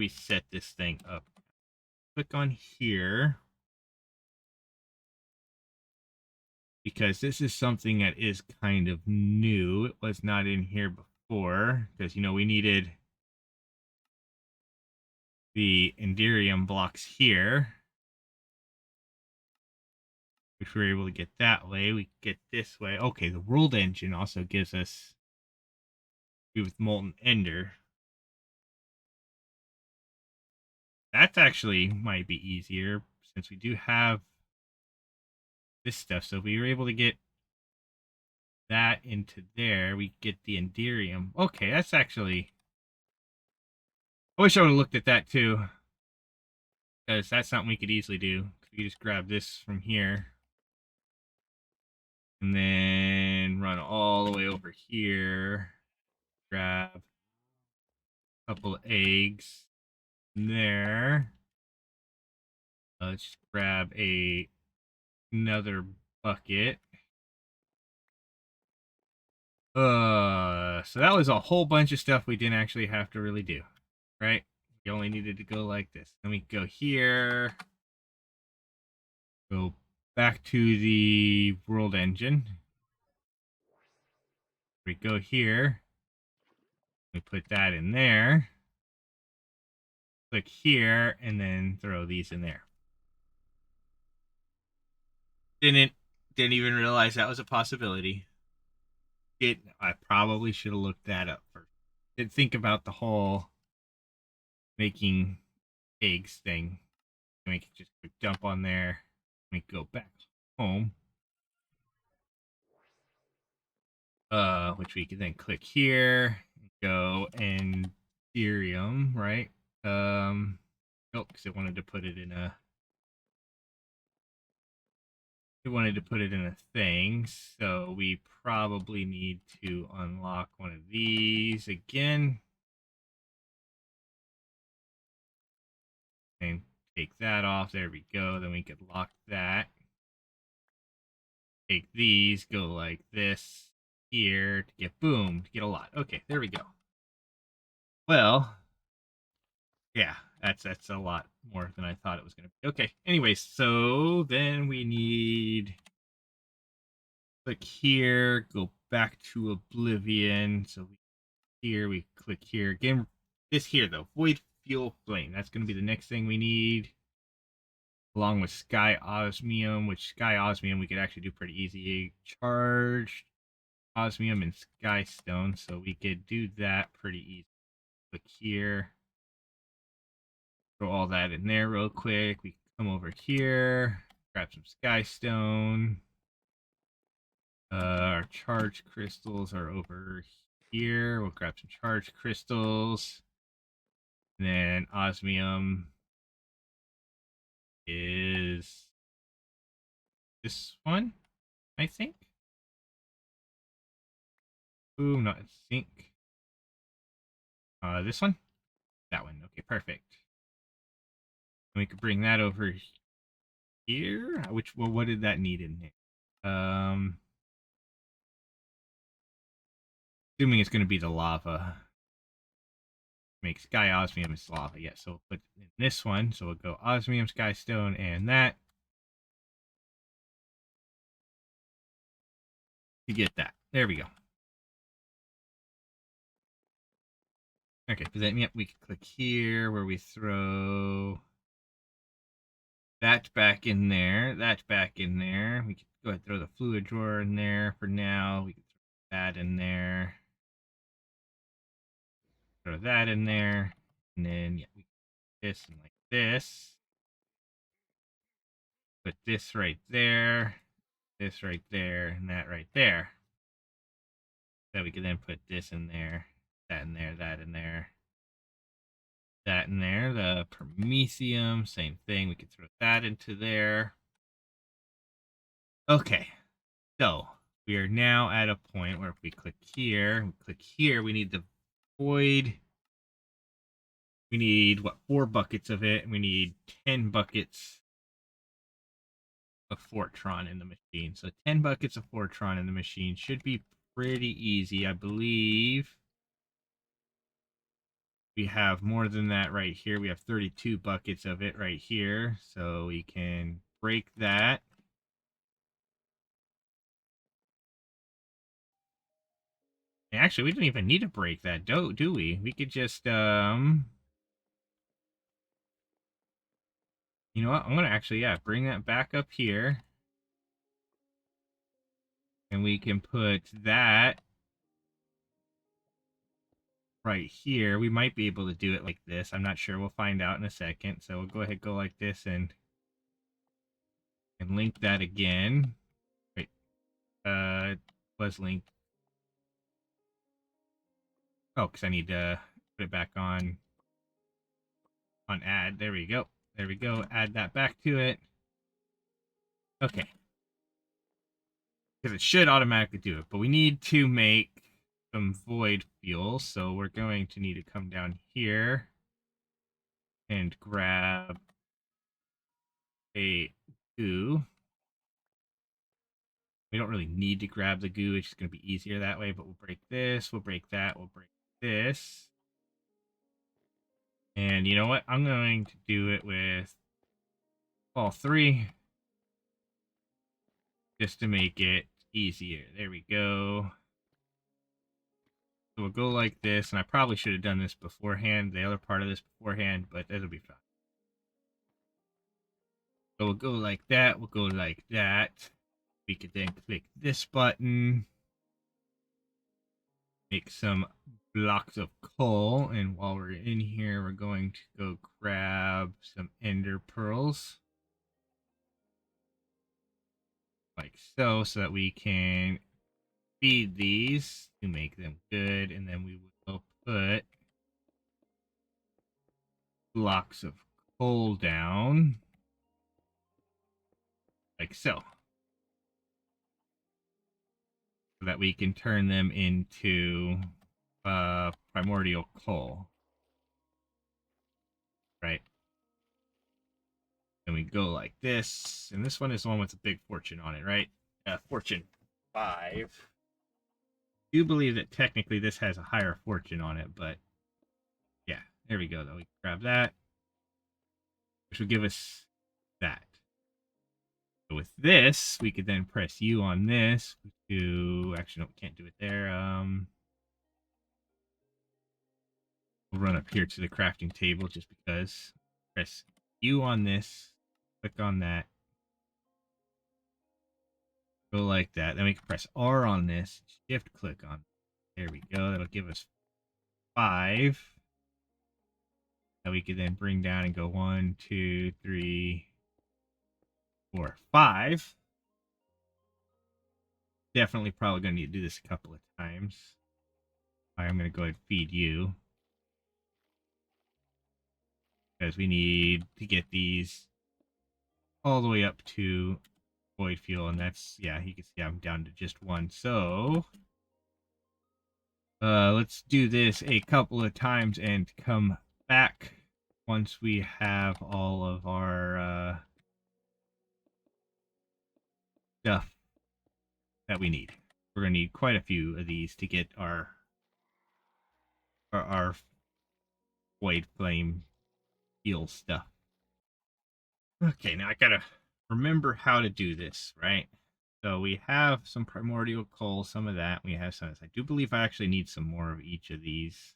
set this thing up? Click on here, because this is something that is kind of new. It was not in here before, because, you know, we needed the Enderium blocks here, which we were able to get that way. We get this way. Okay, the world engine also gives us with Molten Ender. That's actually might be easier since we do have this stuff. So if we were able to get that into there, we get the Enderium. Okay, that's actually... I wish I would have looked at that too, because that's something we could easily do. We just grab this from here and then run all the way over here. Grab a couple of eggs in there. Let's grab another bucket. So that was a whole bunch of stuff we didn't actually have to really do, right? We only needed to go like this. Then we go here, go back to the world engine. We go here, we put that in there, click here, and then throw these in there. Didn't even realize that was a possibility. I probably should have looked that up first. Didn't think about the whole making eggs thing. We can just quick dump on there. We can go back home. Which we can then click here, go Enderium, right? Nope, because it wanted to put it in a... It wanted to put it in a thing, so we probably need to unlock one of these again. And take that off. There we go. Then we could lock that. Take these, go like this here to get boom, to get a lot. Okay, there we go. Well, yeah, that's a lot more than I thought it was going to be. Okay, anyways, so then we need... Click here, go back to Oblivion. So here we click here. Again, this here though, Void Fuel Flame. That's going to be the next thing we need. Along with Sky Osmium, which Sky Osmium we could actually do pretty easy. Charged Osmium and Sky Stone, so we could do that pretty easy. Click here. Throw all that in there real quick. We come over here, grab some Sky Stone. Our charge crystals are over here. We'll grab some charge crystals. And then osmium is this one, I think. Ooh, not zinc. This one? That one. Okay, perfect. We could bring that over here. What did that need in there? Assuming it's going to be the lava. Make sky osmium is lava. Yeah, so we'll put in this one. So we'll go osmium, sky stone, and that. To get that. There we go. Okay, but then, yep, we can click here where we throw that back in there. That back in there. We can go ahead and throw the fluid drawer in there for now. We can throw that in there. Throw that in there. And then, yeah, we can do this and like this. Put this right there. This right there. And that right there. So we can then put this in there. That in there. That in there. That in there. The promethium, same thing. We could throw that into there. Okay, so we are now at a point where if we click here, we need the void. We need, what, 4 buckets of it, and we need 10 buckets of Fortron in the machine. So 10 buckets of Fortron in the machine should be pretty easy, I believe. We have more than that right here. We have 32 buckets of it right here, so we can break that. Actually, we didn't even need to break that, do we? We could just, you know what? I'm going to actually, yeah, bring that back up here. And we can put that right here. We might be able to do it like this. I'm not sure. We'll find out in a second. So we'll go ahead and go like this and link that again. Wait, it was linked. Oh, because I need to put it back on add. There we go. There we go. Add that back to it. Okay. Because it should automatically do it. But we need to make some void fuel. So we're going to need to come down here and grab a goo. We don't really need to grab the goo. It's just going to be easier that way. But we'll break this. We'll break that. We'll break this. And you know what? I'm going to do it with all 3. Just to make it easier. There we go. So we'll go like this. And I probably should have done this beforehand. The other part of this beforehand. But it'll be fine. So we'll go like that. We'll go like that. We could then click this button. Make some blocks of coal, and while we're in here, we're going to go grab some ender pearls. Like so that we can feed these to make them good, and then we will put blocks of coal down. Like so. So that we can turn them into primordial coal. Right? And we go like this. And this one is the one with a big fortune on it, right? Fortune 5. I do believe that technically this has a higher fortune on it, but yeah, there we go, though. We grab that, which will give us that. So with this, we could then press U on this to, actually, no, we can't do it there. We'll run up here to the crafting table just because. Press U on this, click on that, go like that. Then we can press R on this, shift click on. There we go. That'll give us 5. That we could then bring down and go 1, 2, 3, 4, 5. Definitely probably going to need to do this a couple of times. All right, I'm going to go ahead and feed you. Because we need to get these all the way up to void fuel. And that's, yeah, you can see I'm down to just 1. So let's do this a couple of times and come back once we have all of our stuff that we need. We're going to need quite a few of these to get our void flame heal stuff. Okay, now I gotta remember how to do this, right? So we have some primordial coal, some of that. We have some of this. I do believe I actually need some more of each of these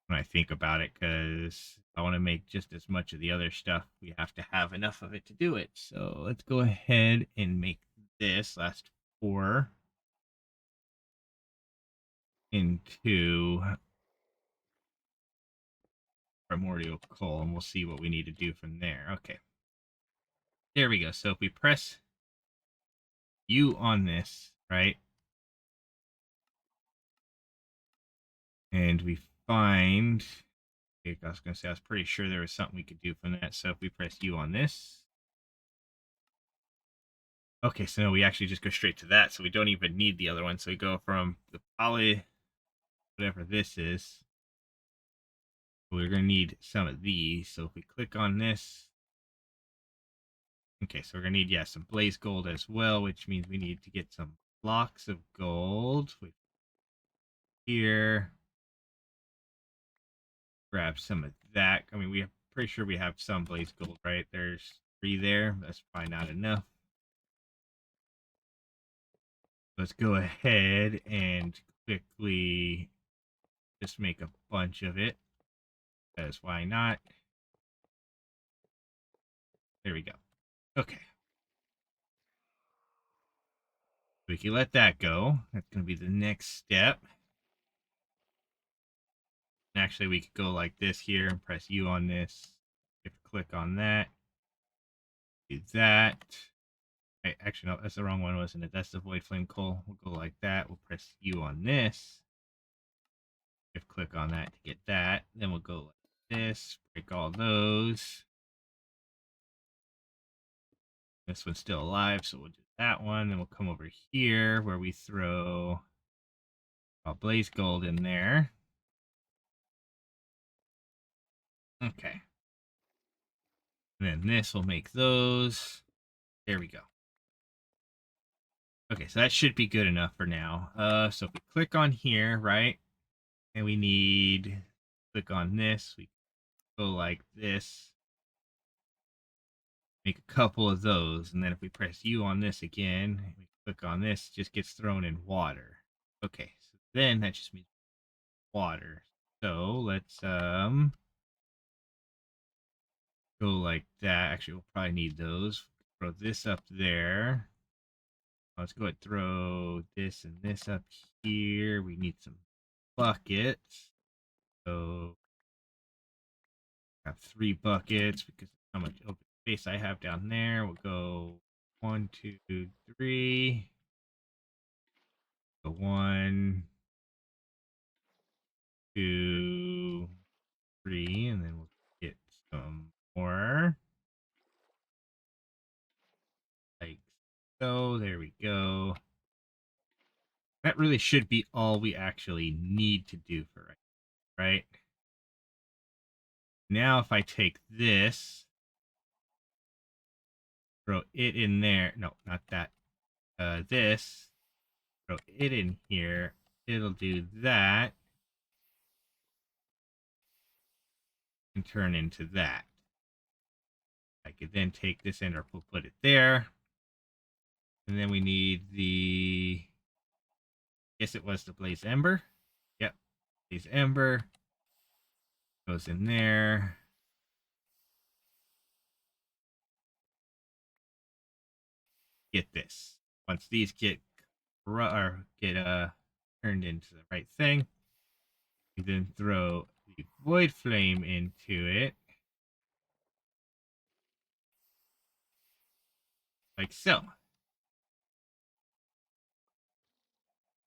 when I think about it, because I want to make just as much of the other stuff. We have to have enough of it to do it. So let's go ahead and make this last 4 into primordial coal, and we'll see what we need to do from there. Okay. There we go. So if we press U on this, right? And we find, okay, I was going to say, I was pretty sure there was something we could do from that. So if we press U on this, okay, so no, we actually just go straight to that. So we don't even need the other one. So we go from the poly, whatever this is. We're going to need some of these. So if we click on this, okay, so we're going to need, yeah, some blaze gold as well, which means we need to get some blocks of gold. Here, grab some of that. I mean, we're pretty sure we have some blaze gold, right? There's 3 there. That's probably not enough. Let's go ahead and quickly just make a bunch of it. Because why not? There we go. Okay. We can let that go. That's going to be the next step. Actually, we could go like this here and press U on this. If click on that. Do that. Hey, actually, no, that's the wrong one, wasn't it? That's the void flame coal. We'll go like that. We'll press U on this. If click on that to get that. Then we'll go like this. Break all those. This one's still alive, so we'll do that one. Then we'll come over here where we throw blaze gold in there. Okay. And then this will make those. There we go. Okay, so that should be good enough for now. So if we click on here, right, and we need click on this, we go like this. Make a couple of those, and then if we press U on this again, we click on this, it just gets thrown in water. Okay, so then that just means water. So let's go like that. Actually, we'll probably need those. Throw this up there. Let's go ahead and throw this and this up here. We need some buckets. So I have 3 buckets because of how much open space I have down there. We'll go 1, 2, 3. Go 1, 2, 3, and then we'll get some more. Like so. There we go. That really should be all we actually need to do for right? Now if I take this, throw it in there. No, not that. This, throw it in here. It'll do that and turn into that. I could then take this and we'll put it there. And then we need the, guess it was the blaze ember. Yep, blaze ember goes in there. Get this. Once these get turned into the right thing, you then throw the void flame into it, like so.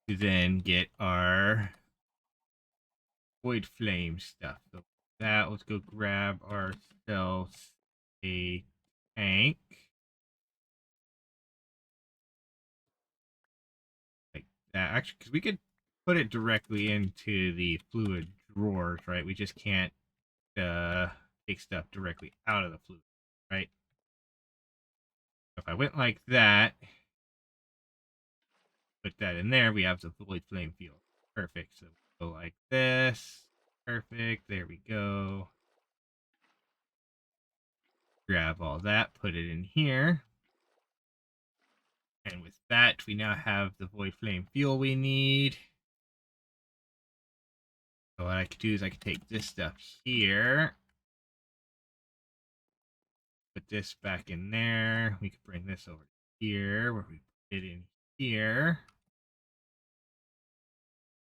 To then get our void flame stuff. So that, let's go grab ourselves a tank. Like that. Actually, because we could put it directly into the fluid drawers, right? We just can't take stuff directly out of the fluid, right? If I went like that, put that in there, we have the void flame field. Perfect. So go like this. Perfect. There we go. Grab all that, put it in here. And with that, we now have the void flame fuel we need. So what I could do is I could take this stuff here, put this back in there. We could bring this over here where we put it in here.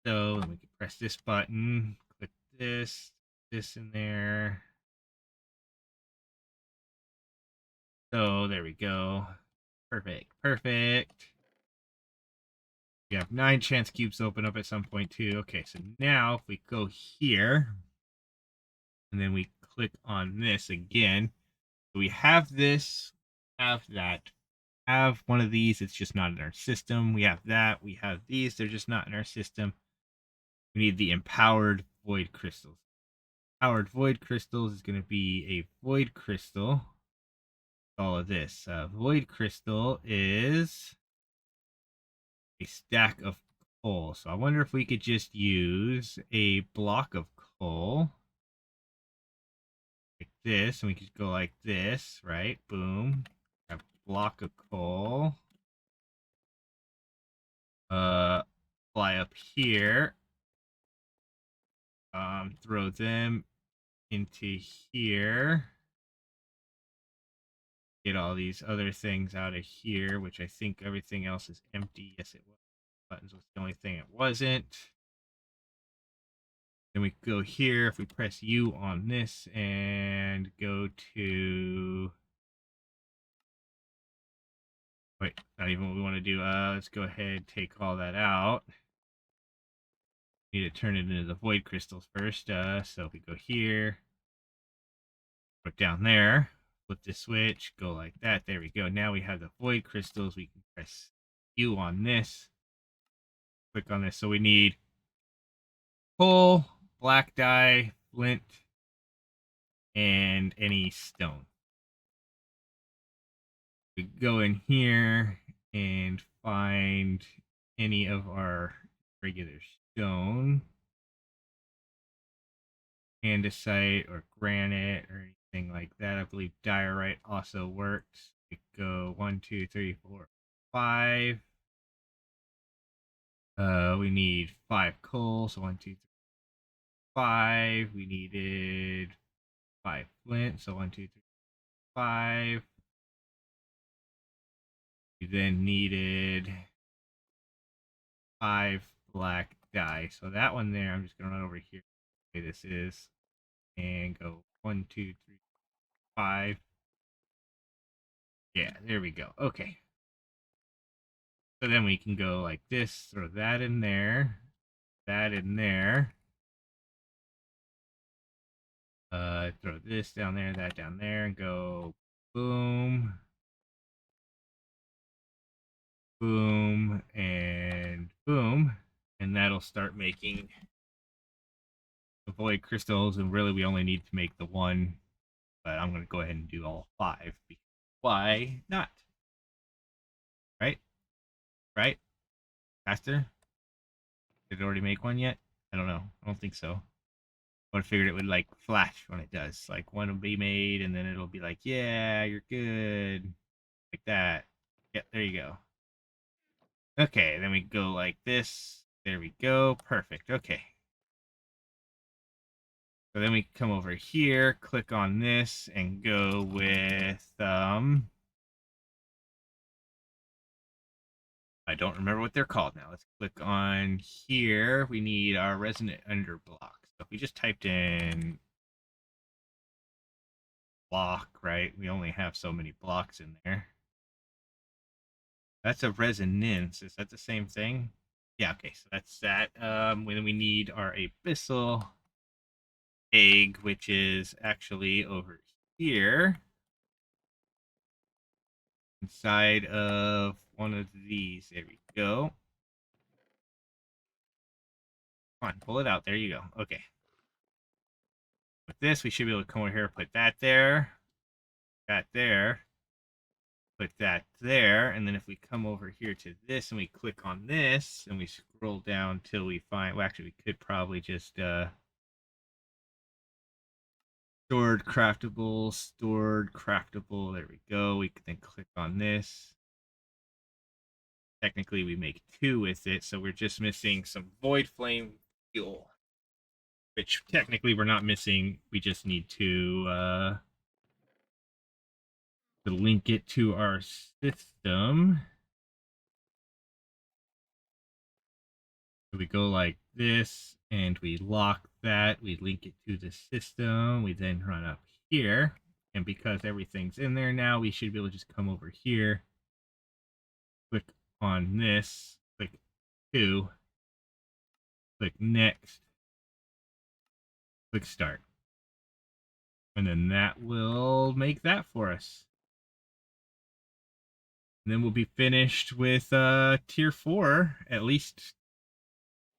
So then we can press this button, click this in there. So there we go. Perfect, perfect. We have 9 chance cubes open up at some point too. Okay, so now if we go here, and then we click on this again, so we have this, have that, have one of these, it's just not in our system. We have that, we have these, they're just not in our system. We need the empowered void crystals. Empowered void crystals is going to be a void crystal. All of this. Void crystal is a stack of coal. So I wonder if we could just use a block of coal. Like this, and we could go like this, right? Boom. A block of coal. Fly up here. Throw them into here. Get all these other things out of here, which I think everything else is empty. Yes, it was. Buttons was the only thing it wasn't. Then we go here. If we press U on this and go to... Wait, not even what we want to do. Let's go ahead, take all that out. Need to turn it into the void crystals first. So if we go here, put down there, flip the switch, go like that. There we go. Now we have the void crystals. We can press U on this. Click on this. So we need coal, black dye, flint, and any stone. We go in here and find any of our regular stone, andesite or granite or anything like that. I believe diorite also works. We go 1, 2, 3, 4, 5. We need 5 coal, so 1, 2, 3, 5. We needed 5 flint, so 1, 2, 3, 5. We then needed 5 black dye. So that one there, I'm just gonna run over here. The way this is, and go 1, 2, 3, 5. Yeah, there we go. Okay. So then we can go like this, throw that in there, that in there. Throw this down there, that down there, and go boom, boom, and boom. And that'll start making the void crystals. And really, we only need to make the one, but I'm going to go ahead and do all 5. Why not? Right? Right? Faster? Did it already make one yet? I don't know. I don't think so. I would have figured it would like flash when it does. Like one will be made and then it'll be like, yeah, you're good. Like that. Yep, there you go. Okay, then we go like this. There we go. Perfect. Okay. So then we come over here, click on this, and go with I don't remember what they're called now. Let's click on here. We need our resonant underblock. So if we just typed in block, right? We only have so many blocks in there. That's a resonance. Is that the same thing? Yeah, okay, so that's that. Then we need our abyssal egg, which is actually over here. Inside of one of these. There we go. Come on, pull it out. There you go. Okay. With this, we should be able to come over here, put that there, that there, put that there, and then if we come over here to this and we click on this and we scroll down till we find, well, actually, we could probably just stored craftable. There we go. We can then click on this. Technically, we make 2 with it, so we're just missing some void flame fuel, which technically we're not missing. We just need to link it to our system. So we go like this, and we lock that. We link it to the system. We then run up here, and because everything's in there now, we should be able to just come over here, click on this, click 2, click next, click start. And then that will make that for us. And then we'll be finished with tier 4, at least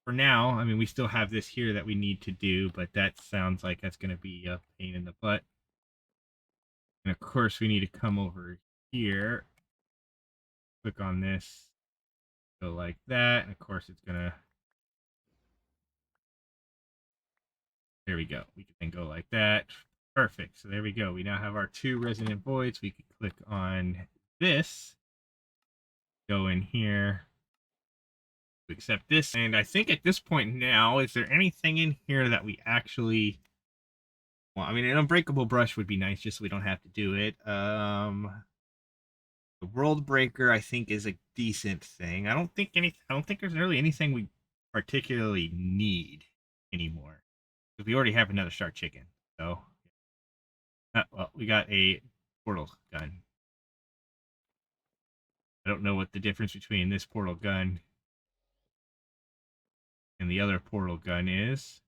for now. I mean, we still have this here that we need to do, but that sounds like that's going to be a pain in the butt. And of course, we need to come over here, click on this, go like that. And of course, it's going to, there we go. We can then go like that. Perfect. So there we go. We now have our 2 resonant voids. We can click on this, go in here, accept this. And I think at this point now, is there anything in here that we actually, well, I mean, an unbreakable brush would be nice just so we don't have to do it. The world breaker, I think, is a decent thing. I don't think there's really anything we particularly need anymore, because we already have another shark chicken. So, well, we got a portal gun. I don't know what the difference between this portal gun and the other portal gun is.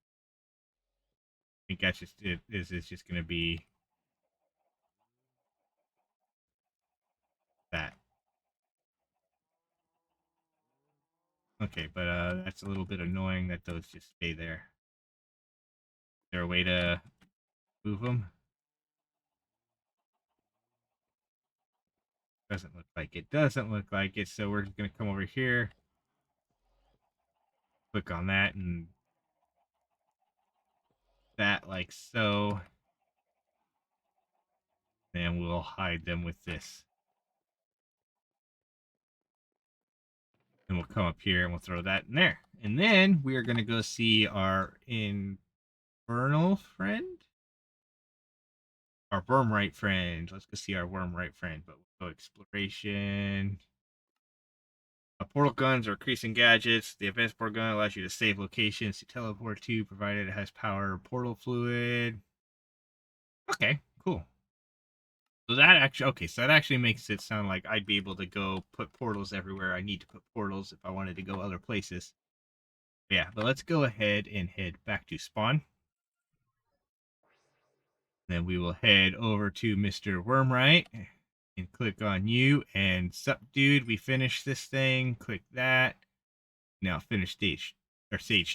I think that's just it. Is just going to be that. Okay, but that's a little bit annoying that those just stay there. Is there a way to move them? Doesn't look like it. Doesn't look like it. So we're just going to come over here, click on that, and that like so. And we'll hide them with this. And we'll come up here and we'll throw that in there. And then we are going to go see our infernal friend. Our wormright friend. Let's go see our wormright friend. But we'll go exploration. Portal guns are increasing gadgets. The advanced portal gun allows you to save locations to teleport to, provided it has power portal fluid. Okay, cool. So that actually makes it sound like I'd be able to go put portals everywhere I need to put portals if I wanted to go other places. Yeah, but let's go ahead and head back to spawn. Then we will head over to Mr. Wormright and click on you. And sup, dude, we finished this thing. Click that. Now finish stage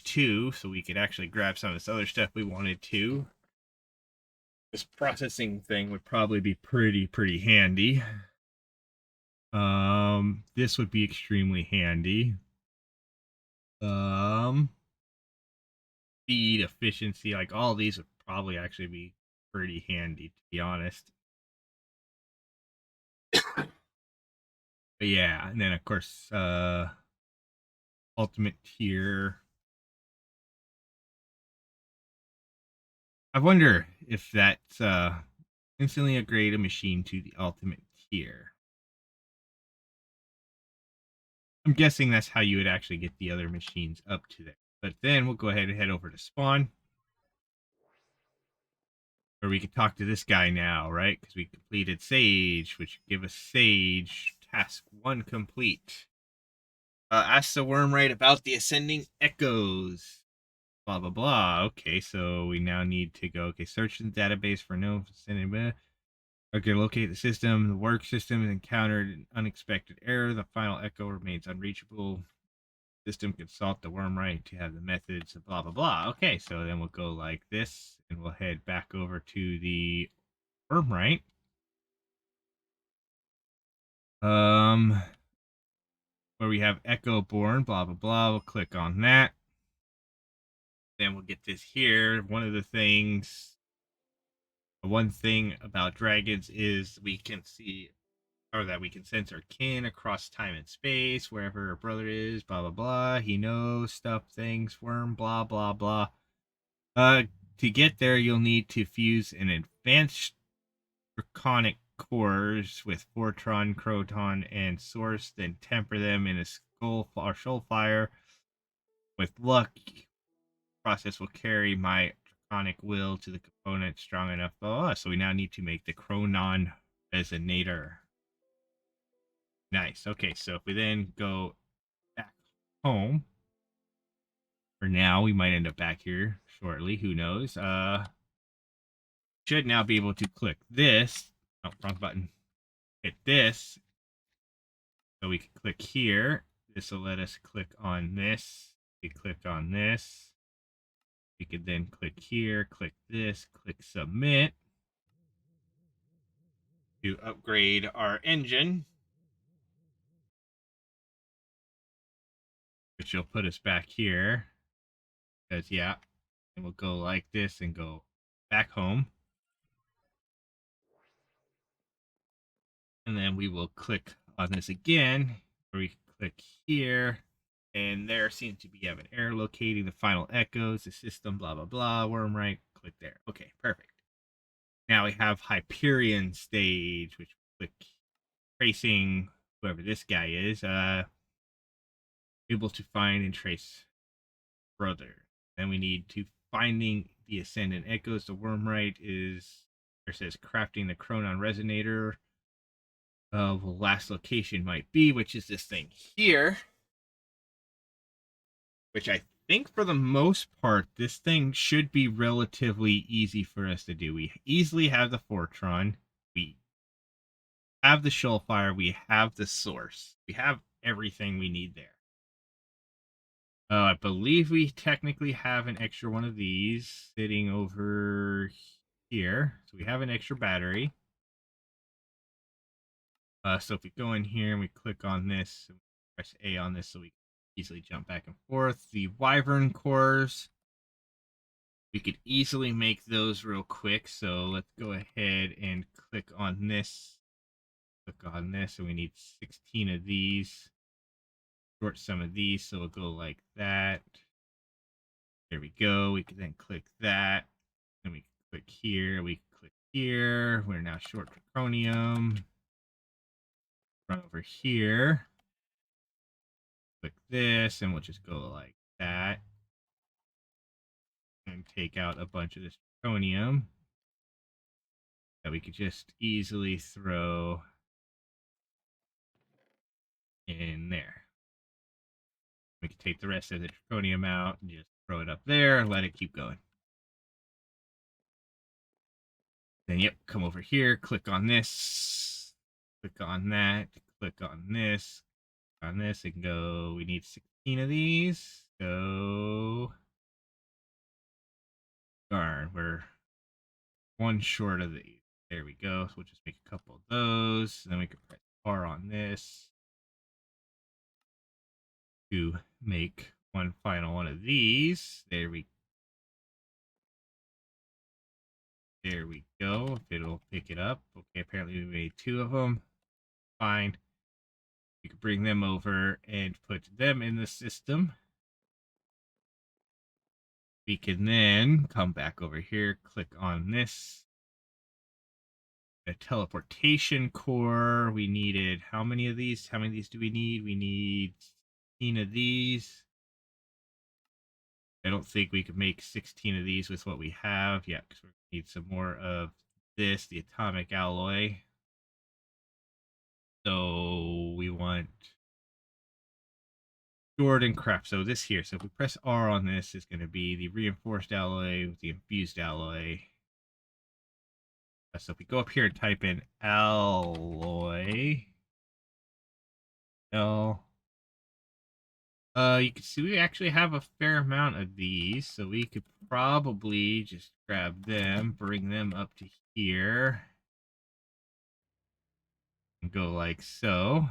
2, so we could actually grab some of this other stuff we wanted to. This processing thing would probably be pretty handy. This would be extremely handy. Speed, efficiency, like all these would probably actually be pretty handy, to be honest. But yeah, and then of course, ultimate tier. I wonder if that's instantly upgrade a machine to the ultimate tier. I'm guessing that's how you would actually get the other machines up to there. But then we'll go ahead and head over to spawn, where we can talk to this guy now, right? Because we completed Sage, which give us Sage task 1 complete. Ask the Wormright about the ascending echoes. Blah blah blah. Okay, so we now need to go. Okay, search the database for no ascending. Okay, locate the system. The work system has encountered an unexpected error. The final echo remains unreachable. System consult the wormrite to have the methods of blah blah blah. Okay, so then we'll go like this, and we'll head back over to the wormrite. Where we have Echo Born, blah blah blah. We'll click on that. Then we'll get this here. One thing about dragons is we can see, or that we can sense our kin across time and space, wherever our brother is, blah blah blah. He knows stuff, things, worm, blah blah blah. To get there, you'll need to fuse an advanced draconic cores with Fortron, Croton, and Source, then temper them in a shoal fire. With luck, process will carry my draconic will to the component strong enough. Oh, so we now need to make the Chronon resonator. Nice. Okay, so if we then go back home, for now, we might end up back here shortly. Who knows? Should now be able to click this. Oh, wrong button. Hit this. So we can click here. This will let us click on this. We click on this. We could then click here, click this, click submit to upgrade our engine, which will put us back here. Because, yeah, and we'll go like this and go back home. And then we will click on this again, where we click here. And there seems to be have an error locating the final echoes, the system, blah, blah, blah, wormrite. Click there. Okay, perfect. Now we have Hyperion stage, which click tracing whoever this guy is, able to find and trace brother. Then we need to finding the ascendant echoes. The wormrite is, there says crafting the Chronon resonator. The last location might be, which is this thing here, which I think for the most part, this thing should be relatively easy for us to do. We easily have the Fortron. We have the Shoalfire. We have the Source. We have everything we need there. I believe we technically have an extra one of these sitting over here. So we have an extra battery. So if we go in here and we click on this, and press A on this so we can easily jump back and forth. The Wyvern cores, we could easily make those real quick. So let's go ahead and click on this. Click on this, and we need 16 of these. Short some of these, so we'll go like that. There we go. We can then click that. Then we click here. We click here. We're now short draconium. Run over here. Click this, and we'll just go like that. And take out a bunch of this draconium that we could just easily throw in there. We can take the rest of the draconium out and just throw it up there and let it keep going. Then, yep, come over here, click on this, click on that, click on this, and go. We need 16 of these. Go. Darn, we're one short of these. There we go. So we'll just make a couple of those. And then we can press R on this to make one final one of these. There we go. If it'll pick it up. Okay, apparently we made 2 of them. Fine. You can bring them over and put them in the system. We can then come back over here, click on this. A teleportation core. We needed how many of these? How many of these do we need? We need 16 of these. I don't think we could make 16 of these with what we have. Yeah, because we need some more of this, the atomic alloy. So we want stored and craft. So this here. So if we press R on this, is going to be the reinforced alloy with the infused alloy. So if we go up here and type in alloy, You can see we actually have a fair amount of these, so we could probably just grab them, bring them up to here, and go like so.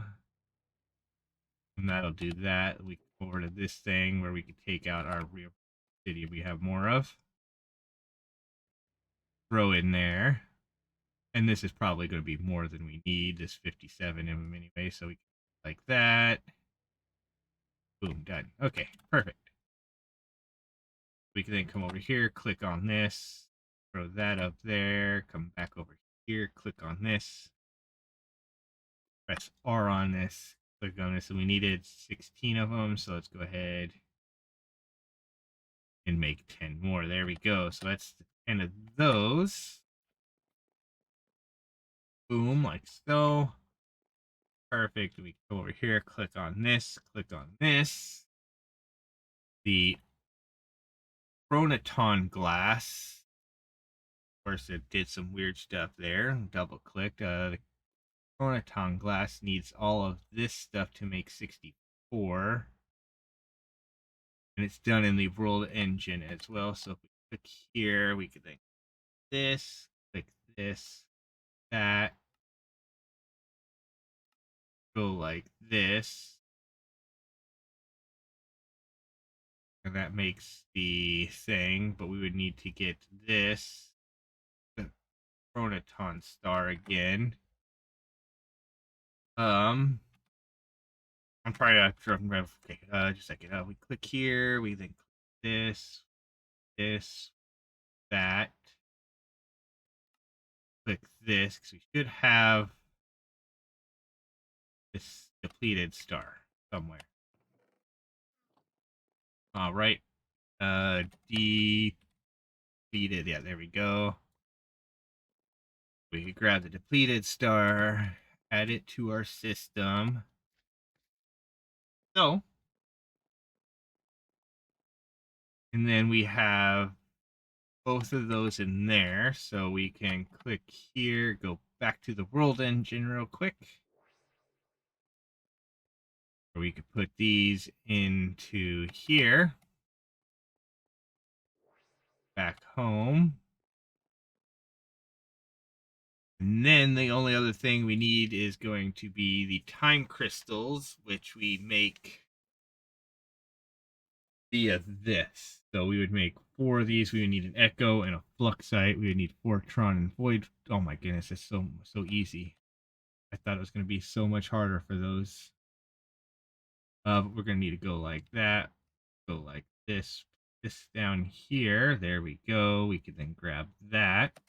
And that'll do that. We can go over to this thing where we can take out our real city we have more of. Throw in there. And this is probably going to be more than we need, this 57 of them anyway, so we can like that. Boom, done. Okay, perfect. We can then come over here, click on this, throw that up there, come back over here, click on this, press R on this, click on this, and we needed 16 of them, so let's go ahead and make 10 more. There we go. So that's the 10 of those. Boom, like so. Perfect. We go over here, click on this, click on this. The Chronoton glass. Of course, it did some weird stuff there. Double clicked. The Chronoton glass needs all of this stuff to make 64. And it's done in the world engine as well. So if we click here, we could then click this, that, go like this. And that makes the thing, but we would need to get this, the Chronoton star again. I'm probably okay, just a second. We click here, we then click this, that. Click this, because we should have this depleted star somewhere. All right. Depleted. Yeah, there we go. We could grab the depleted star, add it to our system. So, and then we have both of those in there. So we can click here, go back to the world engine real quick. Or we could put these into here. Back home. And then the only other thing we need is going to be the time crystals, which we make via this. So we would make 4 of these. We would need an echo and a fluxite. We would need fortron and void. Oh my goodness, it's so easy. I thought it was going to be so much harder for those. But we're going to need to go like that. Go like this. This down here. There we go. We can then grab that.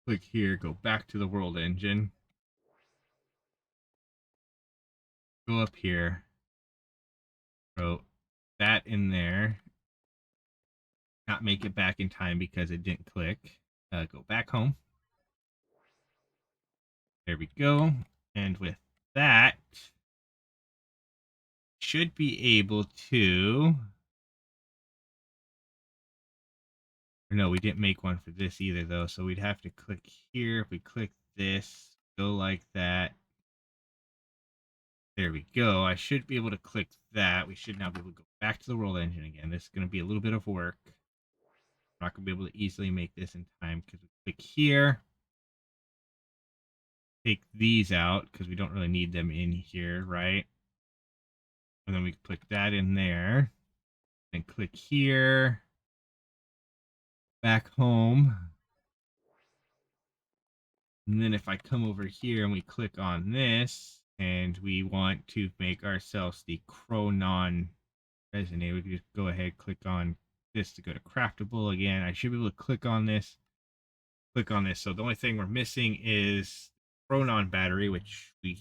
Click here. Go back to the world engine. Go up here. Throw that in there. Not make it back in time because it didn't click. Go back home. There we go. And with that, should be able to. Or no, we didn't make one for this either, though. So we'd have to click here. If we click this, go like that. There we go. I should be able to click that. We should now be able to go back to the world engine again. This is going to be a little bit of work. I'm not going to be able to easily make this in time because we click here. Take these out because we don't really need them in here, right? And then we put that in there. Then click here. Back home. And then if I come over here and we click on this, and we want to make ourselves the Chronon resonator, we can just go ahead, click on this to go to craftable again. I should be able to click on this. Click on this. So the only thing we're missing is Chronon battery, which we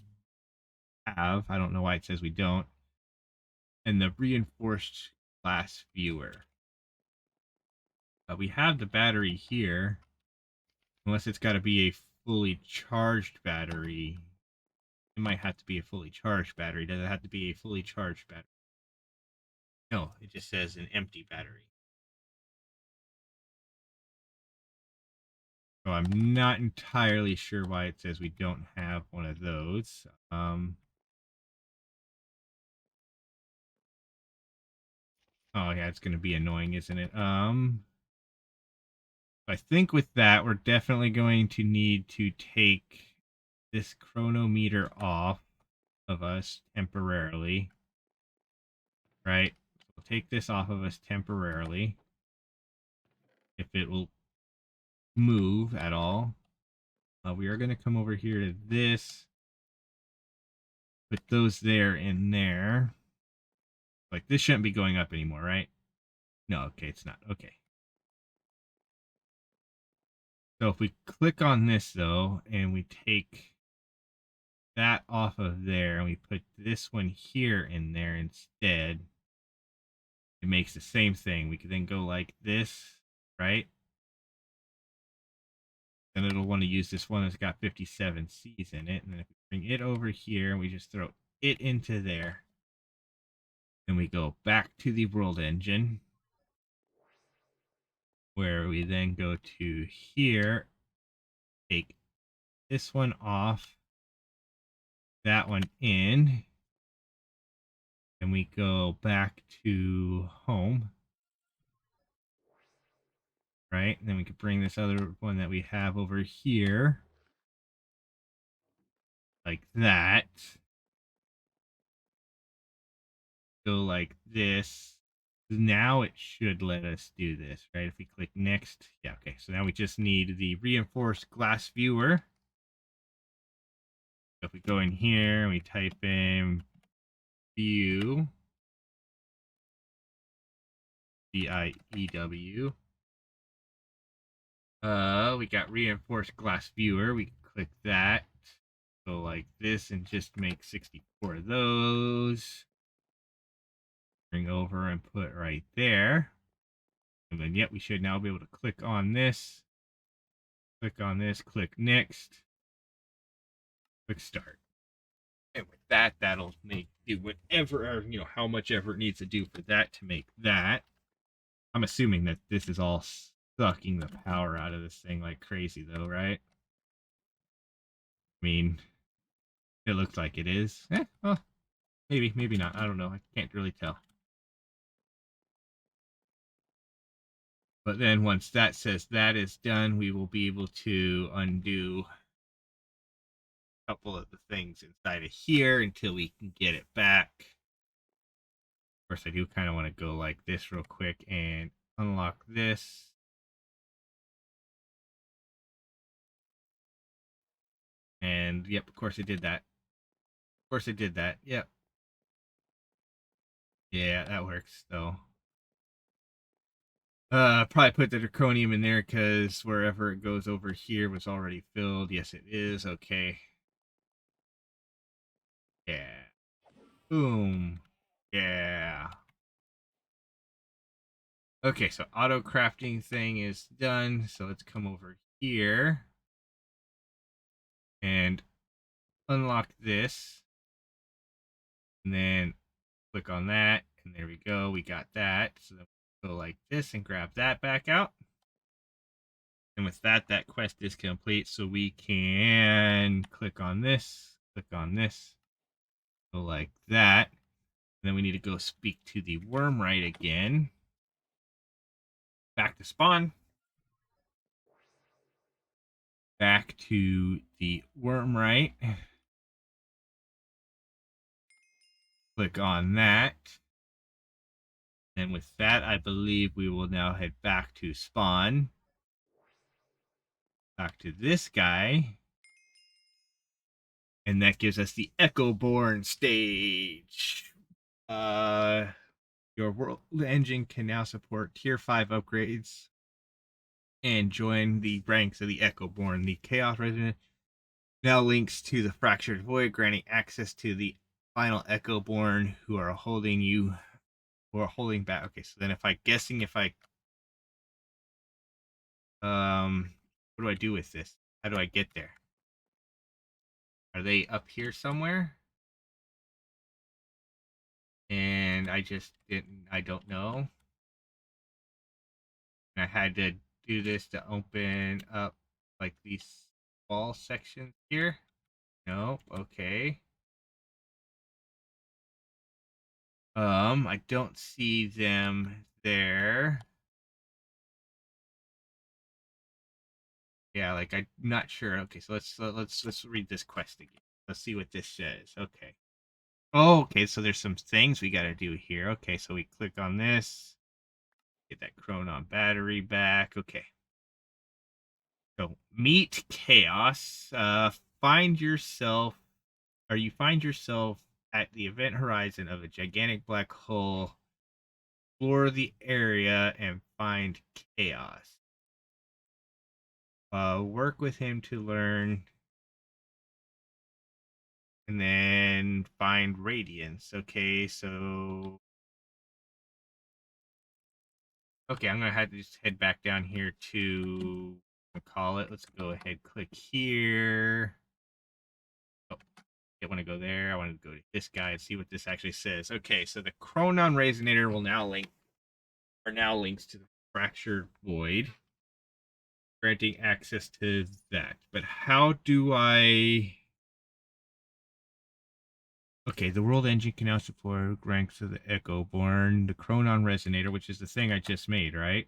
have. I don't know why it says we don't. And the reinforced glass viewer. We have the battery here. Unless it's got to be a fully charged battery. It might have to be a fully charged battery. Does it have to be a fully charged battery? No, it just says an empty battery. So I'm not entirely sure why it says we don't have one of those. Oh yeah, it's gonna be annoying, isn't it? I think with that, we're definitely going to need to take this chronometer off of us temporarily, right? We'll take this off of us temporarily, if it will move at all. We are going to come over here to this, put those there and there. Like, this shouldn't be going up anymore, right? No, okay, it's not. Okay. So if we click on this, though, and we take that off of there, and we put this one here in there instead, it makes the same thing. We could then go like this, right? Then it'll want to use this one that's got 57 C's in it. And then if we bring it over here, and we just throw it into there, and we go back to the world engine, where we then go to here, take this one off, that one in, and we go back to home, right? And then we could bring this other one that we have over here, like that. Go like this. Now it should let us do this, right? If we click next. Yeah, okay. So now we just need the reinforced glass viewer. So if we go in here and we type in view, VIEW. We got reinforced glass viewer. We click that. Go like this and just make 64 of those. Bring over and put right there. And then, yep, we should now be able to click on this. Click on this, click next, click start. And with that, that'll do whatever, or, how much ever it needs to do for that to make that. I'm assuming that this is all sucking the power out of this thing like crazy, though, right? I mean, it looks like it is. Well, maybe, maybe not. I don't know. I can't really tell. But then once that says that is done, we will be able to undo a couple of the things inside of here until we can get it back. Of course, I do kind of want to go like this real quick and unlock this. And yep, of course it did that. Of course it did that. Yep. Yeah, that works though. Probably put the draconium in there because wherever it goes over here was already filled. Yes, it is. Okay. Yeah. Boom. Yeah. Okay, so auto crafting thing is done. So let's come over here and unlock this. And then click on that. And there we go. We got that. So then we go like this and grab that back out. And with that, that quest is complete. So we can click on this, go like that. And then we need to go speak to the wormrite again. Back to spawn. Back to the wormrite. Click on that. And with that, I believe we will now head back to spawn. Back to this guy. And that gives us the Echoborn stage. Your world engine can now support tier 5 upgrades and join the ranks of the Echoborn. The Chaos Resonant now links to the Fractured Void, granting access to the final Echoborn who are holding back. Okay, so then if what do I do with this? How do I get there? Are they up here somewhere? And I don't know. And I had to do this to open up like these wall sections here. Nope. Okay. I don't see them there. Yeah, like I'm not sure. Okay, so let's read this quest again. Let's see what this says. Okay. Oh, okay, so there's some things we got to do here. Okay, so we click on this, get that Chronon battery back. Okay. So meet chaos. Find yourself, or you find yourself at the event horizon of a gigantic black hole. Explore the area and find chaos. Work with him to learn, and then find radiance. Okay, so okay, I'm gonna have to just head back down here to call it. Let's go ahead, click here. Oh, I want to go there. I want to go to this guy and see what this actually says. Okay, so the Chronon Resonator will now link, are now links to the fractured void, granting access to that. But how do I? Okay, the world engine can now support ranks of the Echo Born, the Chronon Resonator, which is the thing I just made, right?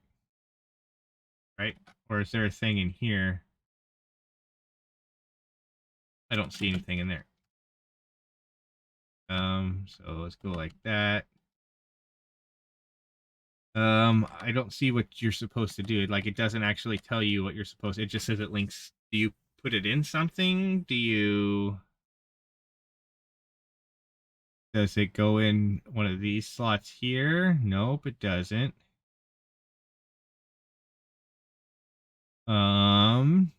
Right? Or is there a thing in here? I don't see anything in there. So let's go like that. I don't see what you're supposed to do. Like, it doesn't actually tell you what you're supposed to. It just says it links. Do you put it in something? Do you? Does it go in one of these slots here? Nope, it doesn't. Um,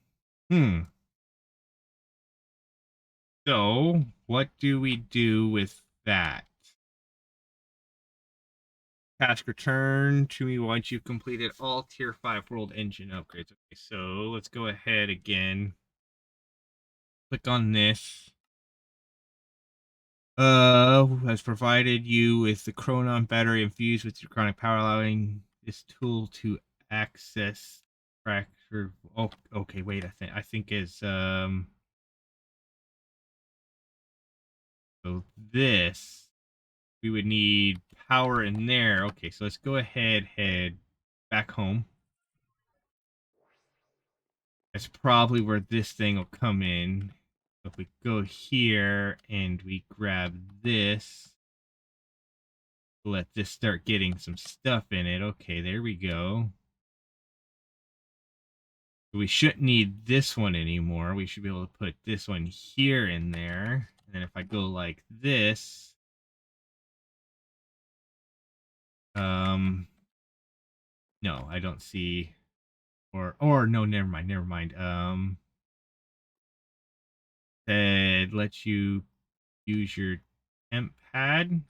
hmm. So, what do we do with that? Task return to me once you've completed all tier 5 world engine upgrades. Okay, so let's go ahead again. Click on this. Has provided you with the Chronon battery infused with your chronic power, allowing this tool to access fractured. Oh, okay. Wait, I think is so this we would need power in there. Okay, so let's go ahead, head back home. That's probably where this thing will come in. So if we go here and we grab this, let this start getting some stuff in it. Okay, there we go. We shouldn't need this one anymore. We should be able to put this one here in there. And then if I go like this, no, I don't see, or no, never mind, never mind. That lets you use your temp pad,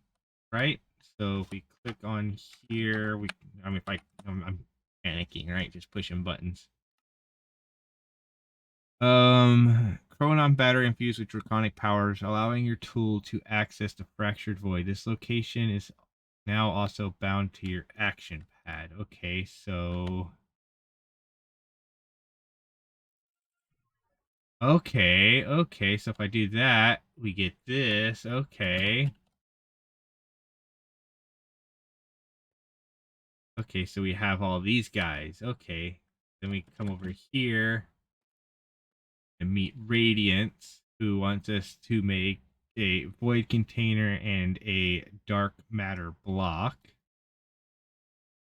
right? So if we click on here, I mean, if I'm panicking, right? Just pushing buttons. Chronon battery infused with draconic powers, allowing your tool to access the fractured void. This location is now also bound to your action pad. Okay, so okay, so if I do that, we get this. Okay. Okay, so we have all these guys. Okay. Then we come over here and meet Radiance, who wants us to make a void container and a dark matter block.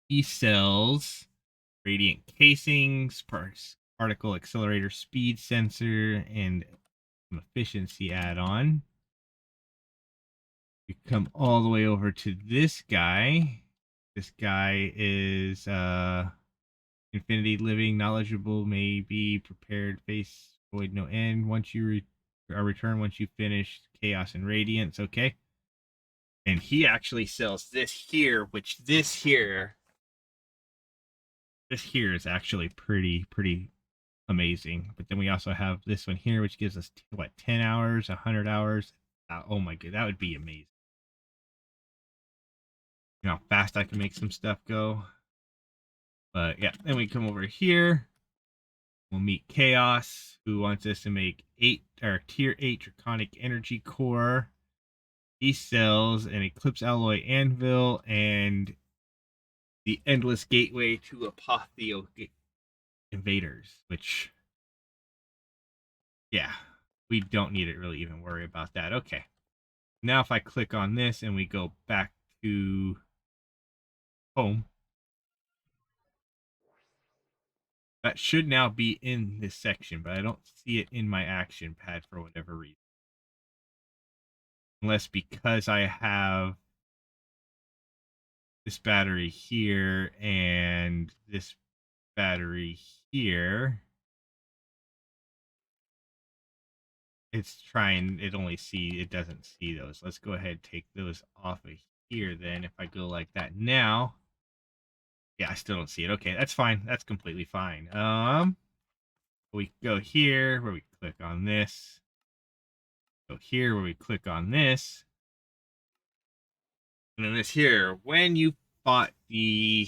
He sells radiant casings, particle accelerator speed sensor, and some efficiency add-on. We come all the way over to this guy. This guy is infinity living, knowledgeable, may be prepared, face void no end. Once you return once you finish chaos and radiance. Okay. And he actually sells this here, which this here is actually pretty amazing. But then we also have this one here, which gives us what, 10 hours, 100 hours. Oh my god, that would be amazing. You know how fast I can make some stuff go. But yeah, then we come over here. We'll meet Chaos, who wants us to make tier 8 draconic energy core. these cells, an Eclipse Alloy Anvil, and the Endless Gateway to Apotheo Invaders, which, yeah, we don't need to really even worry about that. Okay. Now if I click on this and we go back to home, that should now be in this section, but I don't see it in my action pad for whatever reason. Unless because I have this battery here and this battery here, it's trying, it doesn't see those. Let's go ahead and take those off of here then. If I go like that now, yeah, I still don't see it. Okay, that's fine. That's completely fine. We go here where we click on this. Go here where we click on this. And then this here, when you bought the,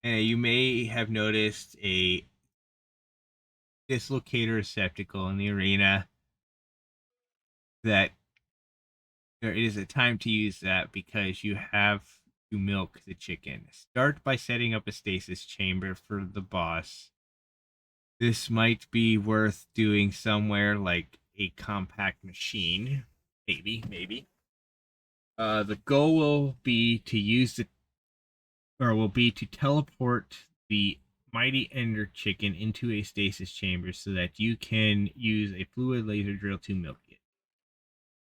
you may have noticed a dislocator receptacle in the arena, that there is a time to use that because you have to milk the chicken. Start by setting up a stasis chamber for the boss. This might be worth doing somewhere like a compact machine. Maybe. The goal will be to teleport the mighty ender chicken into a stasis chamber so that you can use a fluid laser drill to milk it.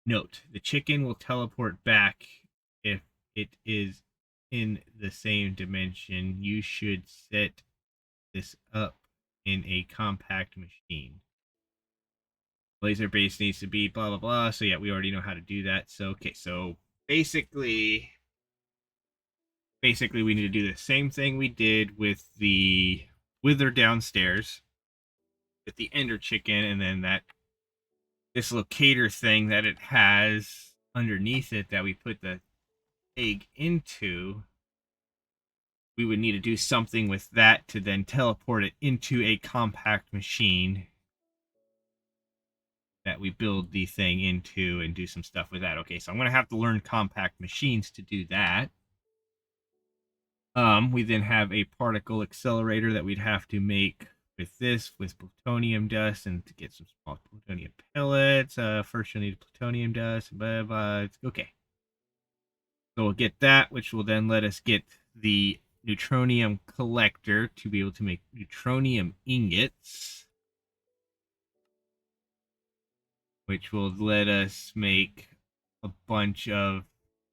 Note, the chicken will teleport back if it is in the same dimension. You should set this up in a compact machine. Laser base needs to be blah blah blah. So yeah, we already know how to do that. So okay, so basically we need to do the same thing we did with the wither downstairs with the ender chicken, and then that dislocator thing that it has underneath it that we put the egg into. We would need to do something with that to then teleport it into a compact machine that we build the thing into and do some stuff with that. Okay, so I'm going to have to learn compact machines to do that. We then have a particle accelerator that we'd have to make with this, with plutonium dust, and to get some small plutonium pellets. First you'll need plutonium dust, blah, blah. Okay. So we'll get that, which will then let us get the neutronium collector to be able to make neutronium ingots, which will let us make a bunch of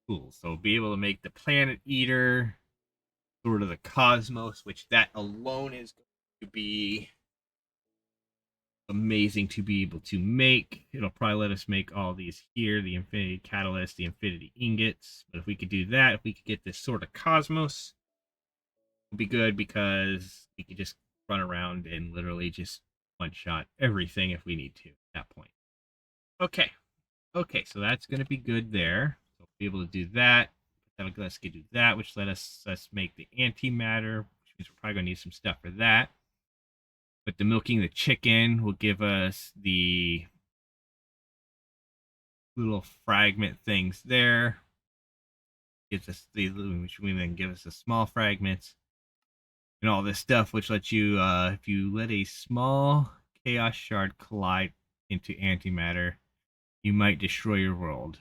tools. So we'll be able to make the planet eater, sort of the cosmos, which that alone is going to be amazing to be able to make. It'll probably let us make all these here, the infinity catalyst, the infinity ingots. But if we could do that, if we could get this sort of cosmos, it would be good because we could just run around and literally just one shot everything if we need to at that point. Okay, so that's going to be good there. So we'll be able to do that. Let's do that, which let's make the antimatter, which means we're probably going to need some stuff for that. But the milking the chicken will give us the little fragment things there. Gives us the, which will then give us the small fragments and all this stuff, which lets you, if you let a small chaos shard collide into antimatter, you might destroy your world.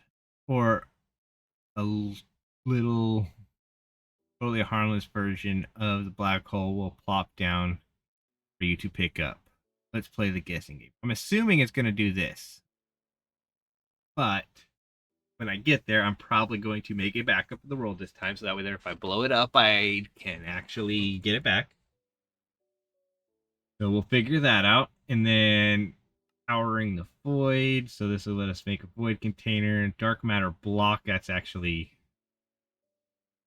Or a little, totally harmless version of the black hole will plop down for you to pick up. Let's play the guessing game. I'm assuming it's going to do this. But when I get there, I'm probably going to make a backup of the world this time. So that way there, if I blow it up, I can actually get it back. So we'll figure that out. And then powering the void. So this will let us make a void container. Dark matter block, that's actually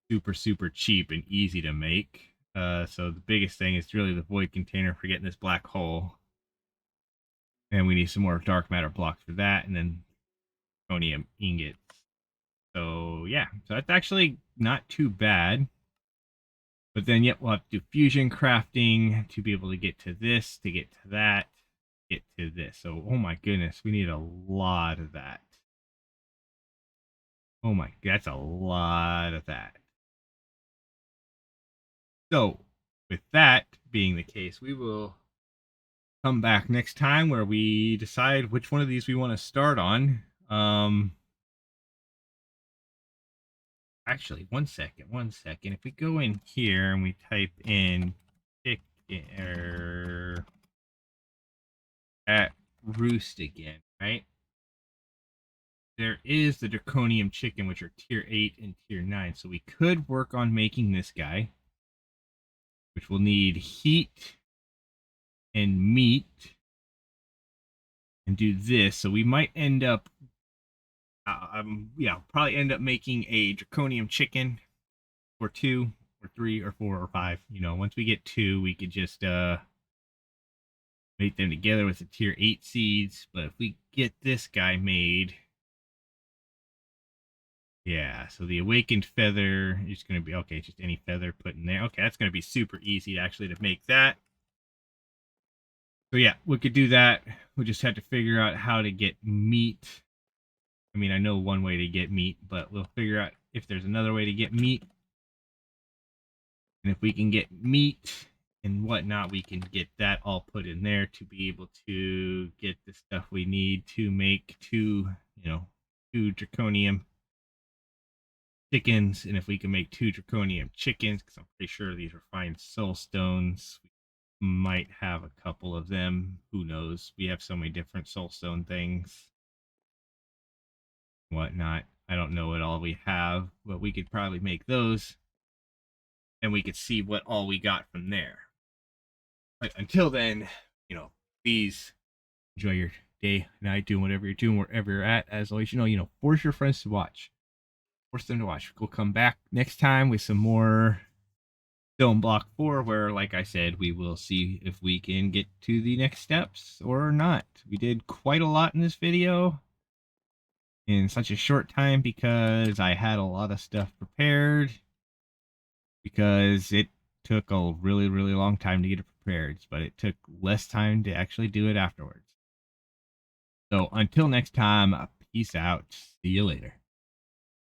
super cheap and easy to make. So the biggest thing is really the void container for getting this black hole. And we need some more dark matter blocks for that. And then plutonium ingots. So yeah, so that's actually not too bad. But then, yep, we'll have to do fusion crafting to be able to get to this, to get to that, get to this. So, oh my goodness, we need a lot of that. Oh my, that's a lot of that. So, with that being the case, we will come back next time where we decide which one of these we want to start on. Actually, one second. If we go in here and we type in pick at roost again, right? There is the draconium chicken, which are tier 8 and tier 9. So we could work on making this guy, which will need heat and meat and do this. So we might end up, probably end up making a draconium chicken or 2 or 3 or 4 or 5. Once we get 2, we could just make them together with the tier 8 seeds. But if we get this guy made, yeah, so the awakened feather is going to be, okay, just any feather put in there. Okay, that's going to be super easy actually to make that. So yeah, we could do that. We just had to figure out how to get meat. I mean, I know one way to get meat, but we'll figure out if there's another way to get meat. And if we can get meat and whatnot, we can get that all put in there to be able to get the stuff we need to make two draconium chickens. And if we can make 2 draconium chickens, because I'm pretty sure these are fine soul stones, we might have a couple of them. Who knows? We have so many different soul stone things, whatnot. I don't know what all we have, but we could probably make those, and we could see what all we got from there. But until then, please enjoy your day, night, doing whatever you're doing, wherever you're at. As always, force your friends to watch. Force them to watch. We'll come back next time with some more StoneBlock 4, where, like I said, we will see if we can get to the next steps or not. We did quite a lot in this video in such a short time because I had a lot of stuff prepared, because it took a really, really long time to get it prepared, but it took less time to actually do it afterwards. So until next time, peace out. See you later.